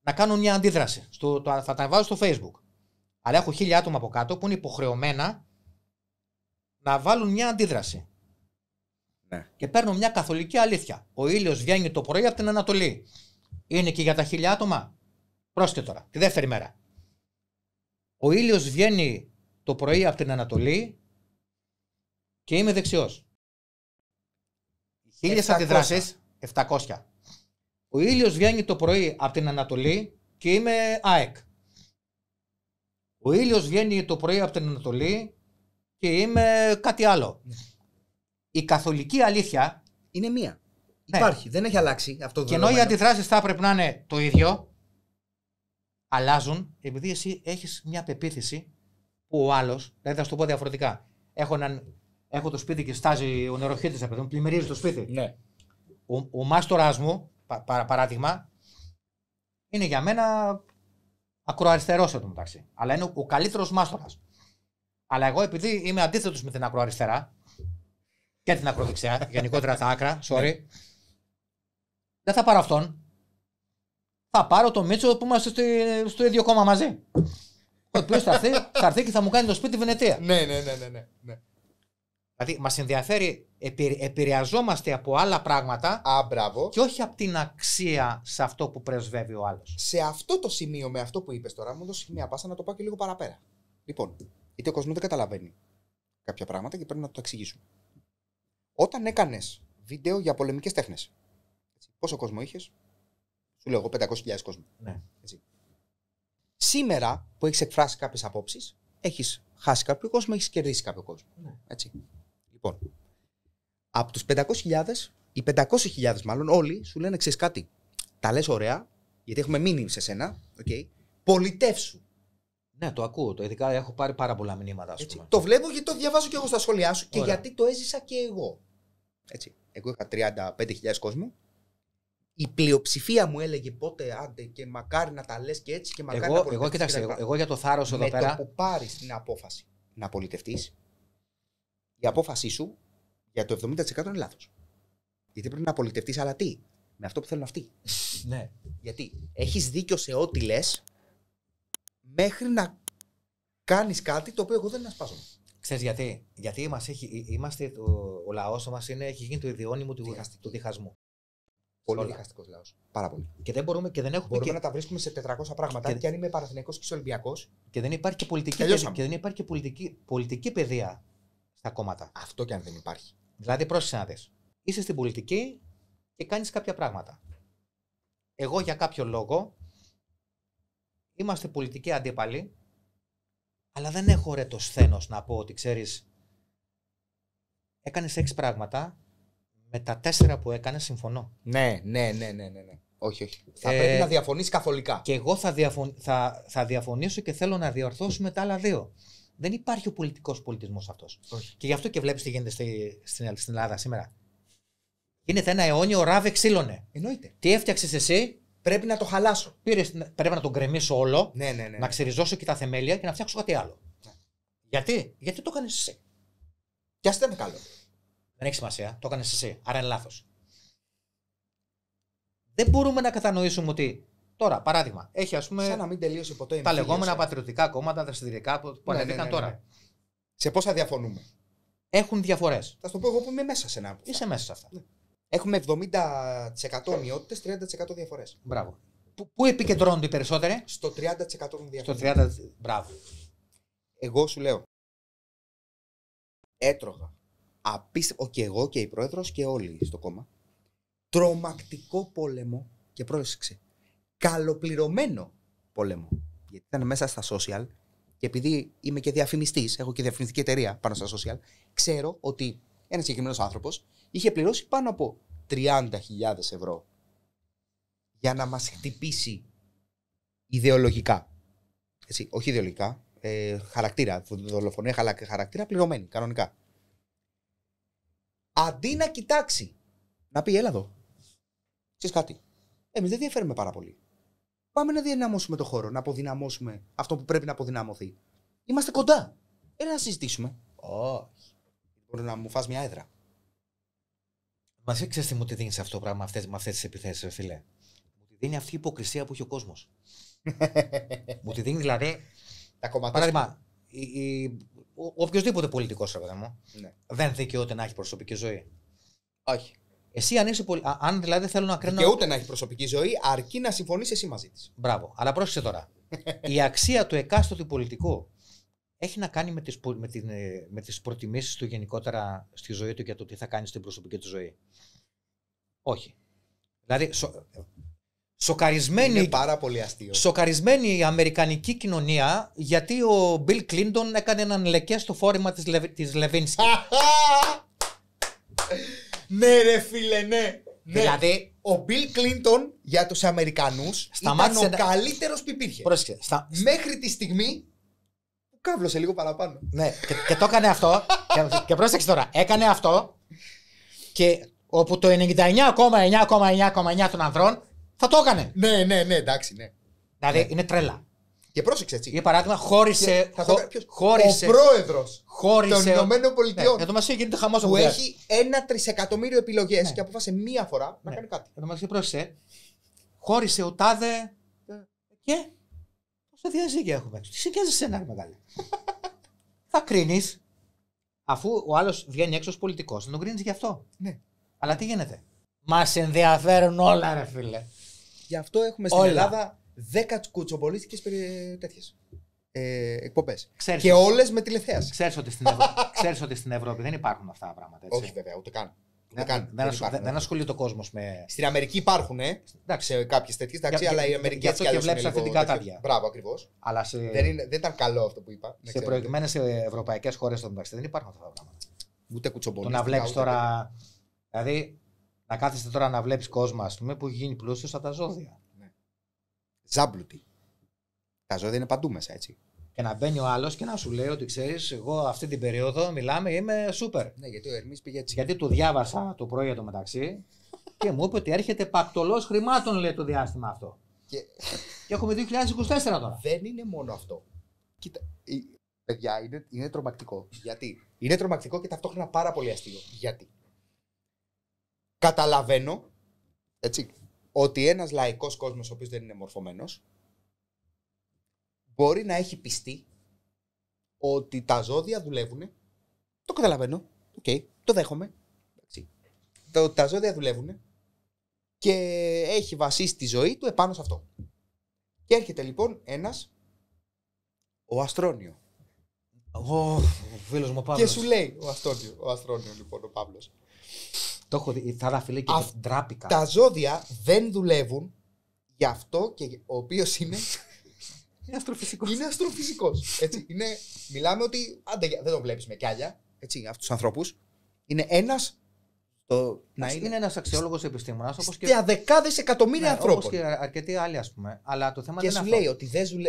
να κάνουν μια αντίδραση. Θα τα βάζω στο Facebook. Αλλά έχω 1000 άτομα από κάτω που είναι υποχρεωμένα να βάλουν μια αντίδραση. Ναι. Και παίρνω μια καθολική αλήθεια. Ο ήλιος βγαίνει το πρωί από την Ανατολή. Είναι και για τα 1000 άτομα. Πρόσεχε τώρα, τη δεύτερη μέρα. Ο ήλιος βγαίνει το πρωί από την Ανατολή και είμαι δεξιός. 1000 αντιδράσεις, 700. Ο ήλιος βγαίνει το πρωί από την Ανατολή και είμαι ΑΕΚ. Ο ήλιος βγαίνει το πρωί από την Ανατολή και είμαι κάτι άλλο. Ναι. Η καθολική αλήθεια είναι μία. Ναι. Υπάρχει, δεν έχει αλλάξει αυτό το και ενώ οι αντιδράσεις θα πρέπει να είναι το ίδιο, αλλάζουν επειδή εσύ έχεις μια πεποίθηση που ο άλλος, δηλαδή θα σου το πω διαφορετικά. Έχω το σπίτι και στάζει ο νεροχύτης, παιδί μου, πλημμυρίζει το σπίτι. Ναι. Ο μάστορας μου, παράδειγμα, είναι για μένα ακροαριστερός εδώ μεταξύ. Αλλά είναι ο καλύτερος μάστορας. Αλλά εγώ επειδή είμαι αντίθετος με την ακροαριστερά και την ακροδεξιά, γενικότερα τα άκρα, sorry, δεν θα πάρω αυτόν. Θα πάρω τον Μίτσο που είμαστε στο ίδιο κόμμα μαζί. Ο οποίος θα έρθει και θα μου κάνει το σπίτι Βενετία. Ναι. Δηλαδή μας ενδιαφέρει, επηρεαζόμαστε από άλλα πράγματα και όχι από την αξία σε αυτό που πρεσβεύει ο άλλος. Σε αυτό το σημείο, με αυτό που είπες τώρα, μου δώσεις μια πάσα να το πάω και λίγο παραπέρα. Λοιπόν, γιατί ο κόσμος δεν καταλαβαίνει κάποια πράγματα και πρέπει να το εξηγήσουμε. Όταν έκανες βίντεο για πολεμικές τέχνες, πόσο κόσμο είχες? Σου λέω εγώ 500.000 κόσμο. Ναι. Έτσι. Σήμερα που έχεις εκφράσει κάποιες απόψεις, έχεις χάσει κάποιο κόσμο, έχεις κερδίσει κάποιο κόσμο. Ναι. Έτσι. Λοιπόν, από τους 500.000, οι 500.000 μάλλον, όλοι σου λένε ξέρεις κάτι. Τα λες ωραία, γιατί έχουμε μείνει σε σένα. Okay. Πολιτεύσου. Ναι, το ακούω. Ειδικά έχω πάρει πάρα πολλά μηνύματα. Το βλέπω γιατί το διαβάζω και εγώ στα σχόλιά σου. Ωραία. Και γιατί το έζησα και εγώ. Έτσι. Εγώ είχα 35.000 κόσμο. Η πλειοψηφία μου έλεγε πότε άντε και μακάρι να τα λες και έτσι και μακάρι να πολιτευτείς. Κοίταξε, εγώ για το θάρρος εδώ πέρα. Με το που πάρεις την απόφαση να πολιτευτείς, η απόφασή σου για το 70% είναι λάθος. Γιατί πρέπει να πολιτευτείς, αλλά τι? Με αυτό που θέλουν αυτοί. Ναι. Γιατί έχεις δίκιο σε ό,τι λες, μέχρι να κάνεις κάτι το οποίο εγώ δεν ασπάζομαι. Ξέρεις γιατί? Γιατί ο λαός μας έχει γίνει το ιδιώνυμο του διχασμού. Πολύ διχαστικός λαός. Πάρα πολύ. Και δεν μπορούμε και δεν έχουμε. Μπορούμε να τα βρίσκουμε σε 400 πράγματα. Και αν είμαι Παναθηναϊκός και είσαι Ολυμπιακός. Και δεν υπάρχει και πολιτική παιδεία στα κόμματα. Αυτό και αν δεν υπάρχει. Δηλαδή, πρόσεξε να δεις. Είσαι στην πολιτική και κάνεις κάποια πράγματα. Εγώ για κάποιο λόγο είμαστε πολιτικοί αντίπαλοι, αλλά δεν έχω ρε το σθένος να πω ότι ξέρεις, έκανες 6 πράγματα. Με τα 4 που έκανε, συμφωνώ. Ναι. Όχι. Θα πρέπει να διαφωνείς καθολικά. Και εγώ θα διαφωνήσω και θέλω να διορθώσουμε τα άλλα 2. Δεν υπάρχει ο πολιτικός πολιτισμός αυτός. Όχι. Και γι' αυτό και βλέπεις τι γίνεται στην Ελλάδα σήμερα. Γίνεται ένα αιώνιο ράβε ξύλωνε. Εννοείται. Τι έφτιαξες εσύ, πρέπει να το χαλάσω. Πρέπει να τον γκρεμίσω όλο, ναι. να ξεριζώσω και τα θεμέλια και να φτιάξω κάτι άλλο. Ναι. Γιατί το έκανες εσύ. Κι ας ήταν καλό. Δεν έχει σημασία, το έκανες εσύ, άρα είναι λάθος. Δεν μπορούμε να κατανοήσουμε ότι τώρα, παράδειγμα, έχει ας πούμε. Σαν να μην τελείωσε ποτέ τα λεγόμενα πατριωτικά κόμματα, δραστηριικά που ανέβηκαν τώρα. Ναι. Σε πόσα διαφωνούμε? Έχουν διαφορές. Θα σου το πω εγώ που είμαι μέσα σε ένα. Είσαι μέσα σε αυτά. Ναι. Έχουμε 70% ομοιότητες, 30% διαφορές. Μπράβο. Πού επικεντρώνονται οι περισσότεροι? Στο 30% των Στο διαφημίσεων. 30%. Μπράβο. Εγώ σου λέω. Έτρωγα. Απίστευτο. Και εγώ και η πρόεδρος και όλοι στο κόμμα. Τρομακτικό πόλεμο. Και πρόσεξε. Καλοπληρωμένο πόλεμο. Γιατί ήταν μέσα στα social. Και επειδή είμαι και διαφημιστής, έχω και διαφημιστική εταιρεία πάνω στα social, ξέρω ότι ένας συγκεκριμένος άνθρωπος είχε πληρώσει πάνω από 30.000 ευρώ για να μας χτυπήσει ιδεολογικά. Έτσι, όχι ιδεολογικά, χαρακτήρα, δολοφονία χαρακτήρα πληρωμένη, κανονικά. Αντί να κοιτάξει, να πει έλα εδώ, ξέρεις κάτι, εμείς δεν διαφέρουμε πάρα πολύ. Πάμε να δυναμώσουμε το χώρο, να αποδυναμώσουμε αυτό που πρέπει να αποδυναμωθεί. Είμαστε κοντά. Έλα να συζητήσουμε. Όχι. Μπορεί να μου φας μια έδρα. Μα δεν ξέρεις τι μου τη δίνει αυτό το πράγμα με αυτές τις επιθέσεις, φίλε. Μου τη δίνει αυτή η υποκρισία που έχει ο κόσμος. Μου τη δίνει δηλαδή. Τα κομματιά. Παράδειγμα, οποιοδήποτε πολιτικός, ρε παιδί μου, Ναι. δεν δικαιούται να έχει προσωπική ζωή. Όχι. Εσύ αν δηλαδή θέλω να κρίνω. Και ούτε να έχει προσωπική ζωή, αρκεί να συμφωνήσει εσύ μαζί τη. Μπράβο. Αλλά πρόσεξε τώρα. Η αξία του εκάστοτε πολιτικού έχει να κάνει με τις προτιμήσεις του γενικότερα στη ζωή του για το τι θα κάνει στην προσωπική του ζωή. Όχι. Δηλαδή, Είναι πάρα πολύ αστείο. σοκαρισμένη η αμερικανική κοινωνία γιατί ο Μπιλ Κλίντον έκανε έναν λεκέ στο φόρημα της Λεβίνσκι. Ναι, ρε φίλε, ναι. Δηλαδή, ο Μπιλ Κλίντον για τους Αμερικανούς Σταμάτησε ήταν ο καλύτερος που υπήρχε. πρόσεξε. Μέχρι τη στιγμή που κάβλωσε λίγο παραπάνω. Ναι, και το έκανε αυτό. και πρόσεξε τώρα. Έκανε αυτό και όπου το 99,9,9,9 των ανδρών θα το έκανε. Ναι, εντάξει, ναι. Δηλαδή είναι τρέλα. Και πρόσεξε έτσι. Για παράδειγμα, χώρισε. Ο πρόεδρος των Ηνωμένων Πολιτειών. Εδώ μας γίνεται χαμός Που έχει 1 τρισεκατομμύριο επιλογές και αποφάσισε μία φορά να κάνει κάτι. Εδώ μας πρόσεξε. Χώρισε ο τάδε. Και. Πόσα διαζύγια έχουμε. Τι συγκιάζει εσένα, ρε μεγάλη. Θα κρίνεις. Αφού ο άλλος βγαίνει έξω ως πολιτικός, να τον κρίνεις γι' αυτό. Ναι. Αλλά τι γίνεται. Μας ενδιαφέρουν όλα, ρε φίλε. Γι' αυτό έχουμε στην Όλα. Ελλάδα 10 κουτσομπολίστικες εκπομπές. Ξέρεις Και ότι- όλες με τηλεθέαση. Ξέρεις ότι στην Ευρώπη δεν υπάρχουν αυτά τα πράγματα. Έτσι. Όχι βέβαια, ούτε καν. Δεν ασχολείται ο κόσμος με. Στην Αμερική υπάρχουν, σε κάποιες τέτοιες, εντάξει, αλλά η Αμερική γι' αυτό έτσι και κι αλλιώς βλέπεις είναι αυτή την λίγο κατάδια. τέτοιο. Μπράβο, ακριβώς. Αλλά Δεν ήταν καλό αυτό που είπα. να σε ξέρετε. προηγμένες ευρωπαϊκές χώρες δεν υπάρχουν αυτά τα πράγματα. Ούτε Το κουτσομπολίστικα. να βλέπεις ούτε τώρα. Δηλαδή, να κάθεστε τώρα να βλέπεις κόσμο, ας πούμε, που έχει γίνει πλούσιος από τα ζώδια. ζάμπλουτη. Τα ζώδια είναι παντού μέσα, έτσι. Και να μπαίνει ο άλλος και να σου λέει ότι ξέρεις, εγώ αυτή την περίοδο μιλάμε, είμαι σούπερ. Ναι, γιατί ο Ερμής πήγε έτσι. Γιατί του διάβασα το πρωί το μεταξύ και μου είπε ότι έρχεται πακτολός χρημάτων, λέει, το διάστημα αυτό. Και Και έχουμε 2024 τώρα. δεν είναι μόνο αυτό. Κοίτα, παιδιά, είναι τρομακτικό. Γιατί? Είναι τρομακτικό και ταυτόχρονα πάρα πολύ αστείο. Γιατί? Καταλαβαίνω, έτσι, ότι ένας λαϊκός κόσμος, ο οποίος δεν είναι μορφωμένος, μπορεί να έχει πιστεί ότι τα ζώδια δουλεύουν. Το καταλαβαίνω. Οκ, το δέχομαι. Έτσι. Τα ζώδια δουλεύουν και έχει βασίσει τη ζωή του επάνω σε αυτό. Και έρχεται λοιπόν ένας, ο Αστρόνιο. Ο φίλος μου ο Και Παύλος. σου λέει ο Αστρόνιο λοιπόν, ο Παύλος. Το έχω δει, θα φίλε και ντράπηκα. Τα ζώδια δεν δουλεύουν γι' αυτό και ο οποίος είναι Είναι αστροφυσικός. είναι αστροφυσικός. Έτσι, μιλάμε ότι δεν τον βλέπεις με κιάλια, έτσι, αυτούς τους ανθρώπους. Είναι ένας Είναι ένας αξιόλογος επιστήμονας, όπως και. για δεκάδες εκατομμύρια Ναι, ανθρώπων. όπως και αρκετοί άλλοι, ας πούμε. Αλλά το θέμα Και δεν σου είναι λέει αυτό. ότι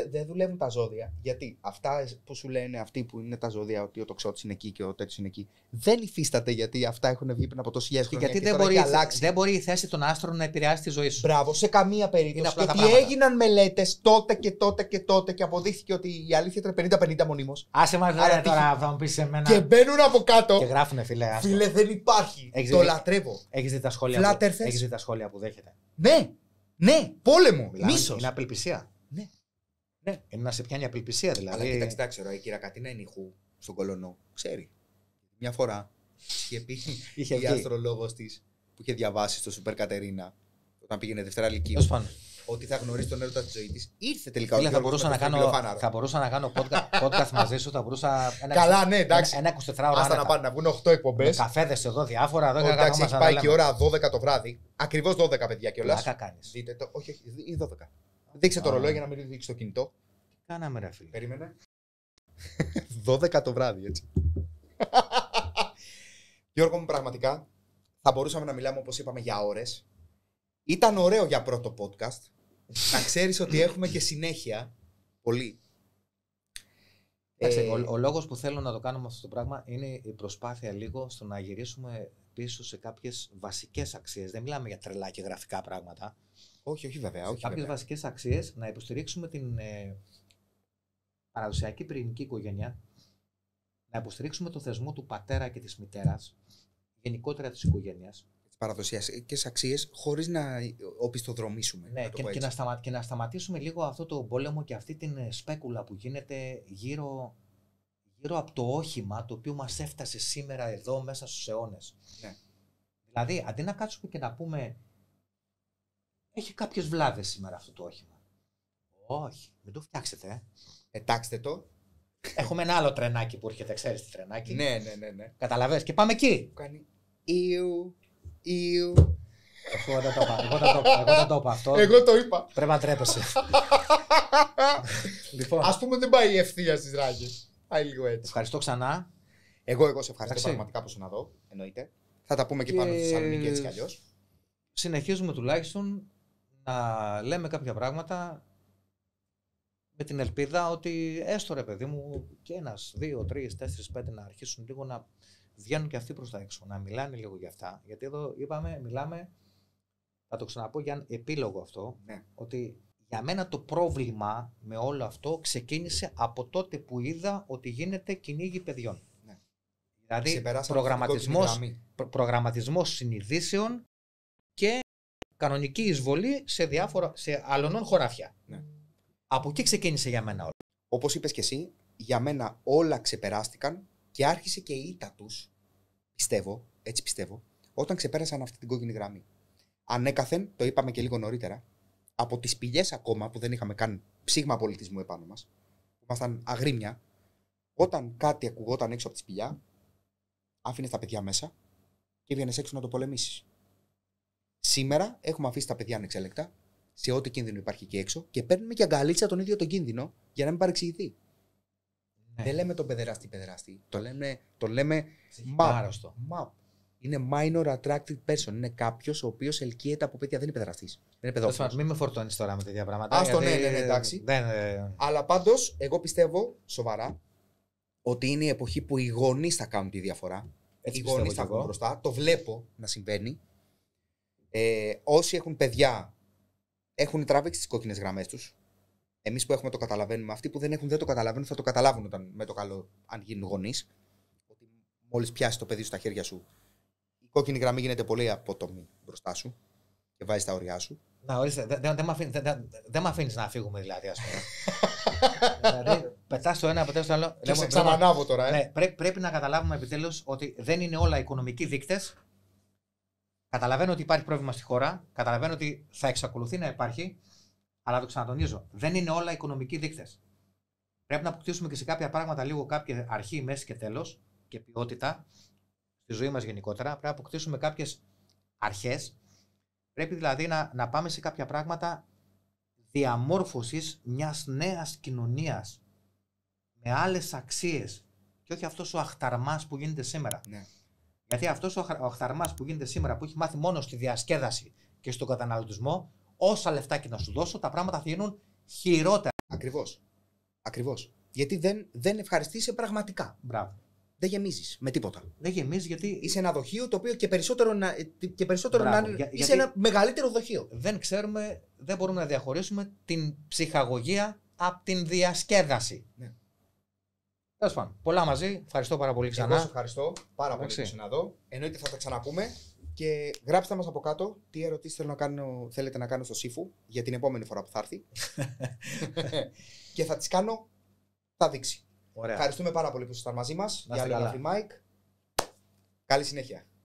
δεν δουλεύουν τα ζώδια. Γιατί αυτά που σου λένε αυτοί που είναι τα ζώδια, ότι ο τοξότης είναι εκεί και ο τέτοιος είναι εκεί, δεν υφίσταται γιατί αυτά έχουν βγει πριν από τόσες χιλιάδες Και χρόνια. γιατί δεν μπορεί η θέση των άστρων να επηρεάσει τη ζωή σου. Μπράβο, σε καμία Είναι περίπτωση. απλά Και τα ότι πράγματα. έγιναν μελέτες τότε και τότε και τότε και αποδείχθηκε ότι η αλήθεια ήταν 50-50 μονίμως. Άσε μας Άρα τώρα, θα μου πεις σε μένα. Και μπαίνουν από κάτω. Και γράφουνε, φίλε. άστο. Φίλε, δεν υπάρχει. Έχεις Το δει- λατρεύω. Έχεις δει τα σχόλια Flat που, earthers. έχεις δει τα σχόλια που δέχεται. Ναι, πόλεμο. Μιλάμε, Μίσος. είναι απελπισία. Ναι. Είναι να σε πιάνει απελπισία, δηλαδή. Αλλά κοίταξε, τα ξέρω, η Κυρακατίνα Ενιχού στον Κολονό, ξέρει. Μια φορά είχε πει Είχε η βγει. αστρολόγος της που είχε διαβάσει στο Σούπερ Κατερίνα όταν πήγαινε Δευτέρα Λυκείου. Τέλος πάντων. ότι θα γνωρίσει τον έρωτα τη ζωή τη. Ήρθε τελικά ο Φίλε, Γιώργος με το φιλοφάναρο. θα μπορούσα να κάνω podcast μαζί σου. Θα μπορούσα. Καλά, ναι, εντάξει. Ένα 24ωρο. Άστα να πάνε να βγουν 8 εκπομπές. Καφέδες εδώ, διάφορα. Εδώ Εντάξει, έχει πάει και η ώρα 12 το βράδυ. Ακριβώς 12, παιδιά κιόλας. Πλάκα κάνεις. Δείτε το. Όχι, είναι 12. Δείξε το ρολόι για να μην δείξει το κινητό. Κάναμε ρε φίλε. Περίμενε. 12 το βράδυ, έτσι. Γιώργο μου, πραγματικά θα μπορούσαμε να μιλάμε όπως είπαμε για ώρες. Ήταν ωραίο για πρώτο podcast. Να ξέρεις ότι έχουμε και συνέχεια. Πολύ. Ο λόγος που θέλω να το κάνουμε αυτό το πράγμα είναι η προσπάθεια λίγο στο να γυρίσουμε πίσω σε κάποιες βασικές αξίες. Δεν μιλάμε για τρελά και γραφικά πράγματα. Όχι, όχι βέβαια. Σε κάποιες βασικές αξίες να υποστηρίξουμε την παραδοσιακή πυρηνική οικογένεια, να υποστηρίξουμε το θεσμό του πατέρα και της μητέρας, γενικότερα της οικογένειας. Τις παραδοσιακές αξίες χωρίς να οπισθοδρομήσουμε. Ναι, και να σταματήσουμε λίγο αυτό το πόλεμο και αυτή την σπέκουλα που γίνεται γύρω από το όχημα το οποίο μας έφτασε σήμερα εδώ μέσα στους αιώνες. Ναι. Δηλαδή, αντί να κάτσουμε και να πούμε έχει κάποιες βλάβες σήμερα αυτό το όχημα. Όχι, μην το φτιάξετε. Ετάξτε το. Έχουμε ένα άλλο τρενάκι που έρχεται, ξέρεις τι τρενάκι. Ναι. Καταλαβαίνεις και πάμε εκεί. Κάνει Ιου. Εγώ δεν το είπα αυτό. Εγώ το είπα. Πρέπει να τρέπεσαι. Λοιπόν, ας πούμε δεν πάει η ευθεία στις ράγες. Πάει λίγο έτσι. ευχαριστώ ξανά. Εγώ σε ευχαριστώ Εντάξει. πραγματικά που ήσουν εδώ. Εννοείται. Θα τα πούμε και πάνω στη Θεσσαλονίκη έτσι κι αλλιώς. Συνεχίζουμε τουλάχιστον να λέμε κάποια πράγματα με την ελπίδα ότι έστω ρε παιδί μου και ένας, 2, 3, 4, 5 να αρχίσουν λίγο να βγαίνουν και αυτοί προς τα έξω, να μιλάνε λίγο για αυτά. Γιατί εδώ είπαμε, μιλάμε, θα το ξαναπώ για επίλογο αυτό, Ναι. ότι για μένα το πρόβλημα με όλο αυτό ξεκίνησε από τότε που είδα ότι γίνεται κυνήγι παιδιών. Ναι. Δηλαδή Ξεπεράσαμε προγραμματισμός συνειδήσεων και κανονική εισβολή σε αλλωνών χωράφια. Ναι. Από εκεί ξεκίνησε για μένα όλο. Όπως είπες και εσύ, για μένα όλα ξεπεράστηκαν και άρχισε και η ήττα τους, έτσι πιστεύω, όταν ξεπέρασαν αυτή την κόκκινη γραμμή. Ανέκαθεν, το είπαμε και λίγο νωρίτερα, από τις σπηλιές ακόμα που δεν είχαμε καν ψήγμα πολιτισμού επάνω μας, που ήμασταν αγρίμια, όταν κάτι ακουγόταν έξω από τη σπηλιά, άφηνες τα παιδιά μέσα και έβγαινες έξω να το πολεμήσεις. Σήμερα έχουμε αφήσει τα παιδιά ανεξέλεκτα σε ό,τι κίνδυνο υπάρχει εκεί έξω και παίρνουμε και αγκαλίτσα τον ίδιο τον κίνδυνο για να μην παρεξηγηθεί. Ναι. Δεν λέμε τον παιδεραστή. Το λέμε Άρρωστο. MAP. Είναι minor attracted person. Είναι κάποιος ο οποίος ελκύεται από παιδιά. Δεν είναι παιδεραστής. Δεν είναι παιδόφιλος. Μην με φορτώνεις τώρα με τέτοια πράγματα. Άστο, ναι, εντάξει. Αλλά πάντως, εγώ πιστεύω σοβαρά ότι είναι η εποχή που οι γονείς θα κάνουν τη διαφορά. Έτσι οι γονείς θα βγουν μπροστά. Το βλέπω να συμβαίνει. Όσοι έχουν παιδιά έχουν τραβήξει τις κόκκινες γραμμές τους. Εμείς που έχουμε το καταλαβαίνουμε. Αυτοί που δεν έχουν δεν το καταλαβαίνουν θα το καταλάβουν όταν, με το καλό, αν γίνουν γονείς. Ότι μόλις πιάσει το παιδί σου στα χέρια σου, η κόκκινη γραμμή γίνεται πολύ απότομη μπροστά σου και βάζει τα όρια σου. Να ορίστε, δεν με αφήνεις να φύγουμε δηλαδή, ας πούμε. Δηλαδή, πετάς το ένα, πετάς το άλλο. Και σε ξανανάβω τώρα, Ναι, πρέπει να καταλάβουμε επιτέλους ότι δεν είναι όλα οικονομικοί δείκτες. Καταλαβαίνω ότι υπάρχει πρόβλημα στη χώρα, καταλαβαίνω ότι θα εξακολουθεί να υπάρχει, αλλά το ξανατονίζω, δεν είναι όλα οικονομικοί δείκτες. Πρέπει να αποκτήσουμε και σε κάποια πράγματα λίγο κάποια αρχή, μέση και τέλος και ποιότητα στη ζωή μας γενικότερα. Πρέπει να αποκτήσουμε κάποιες αρχές. Πρέπει δηλαδή να πάμε σε κάποια πράγματα διαμόρφωσης μιας νέας κοινωνίας με άλλες αξίες και όχι αυτός ο αχταρμάς που γίνεται σήμερα. Ναι. Γιατί αυτός ο αχταρμάς που γίνεται σήμερα, που έχει μάθει μόνο στη διασκέδαση και στον καταναλωτισμό, όσα λεφτά και να σου δώσω, τα πράγματα θα γίνουν χειρότερα. Ακριβώς. Γιατί δεν ευχαριστείσαι πραγματικά. Μπράβο. Δεν γεμίζεις με τίποτα. Δεν γεμίζει γιατί. Είσαι ένα δοχείο το οποίο και περισσότερο Μπράβο, να είσαι ένα μεγαλύτερο δοχείο. Δεν μπορούμε να διαχωρίσουμε την ψυχαγωγία από την διασκέδαση. Ναι. Τέλος πάντων, πολλά μαζί. Ευχαριστώ πάρα πολύ ξανά. Εγώ σας ευχαριστώ πάρα πολύ που ήσουν εδώ. Εννοείται θα τα ξαναπούμε. Και γράψτε μας από κάτω τι ερωτήσεις θέλετε να κάνω στο Σύφου για την επόμενη φορά που θα έρθει. Και θα τις κάνω, θα δείξει. Ωραία. Ευχαριστούμε πάρα πολύ που ήσασταν μαζί μας. Για άλλο ένα free mic. Καλή συνέχεια.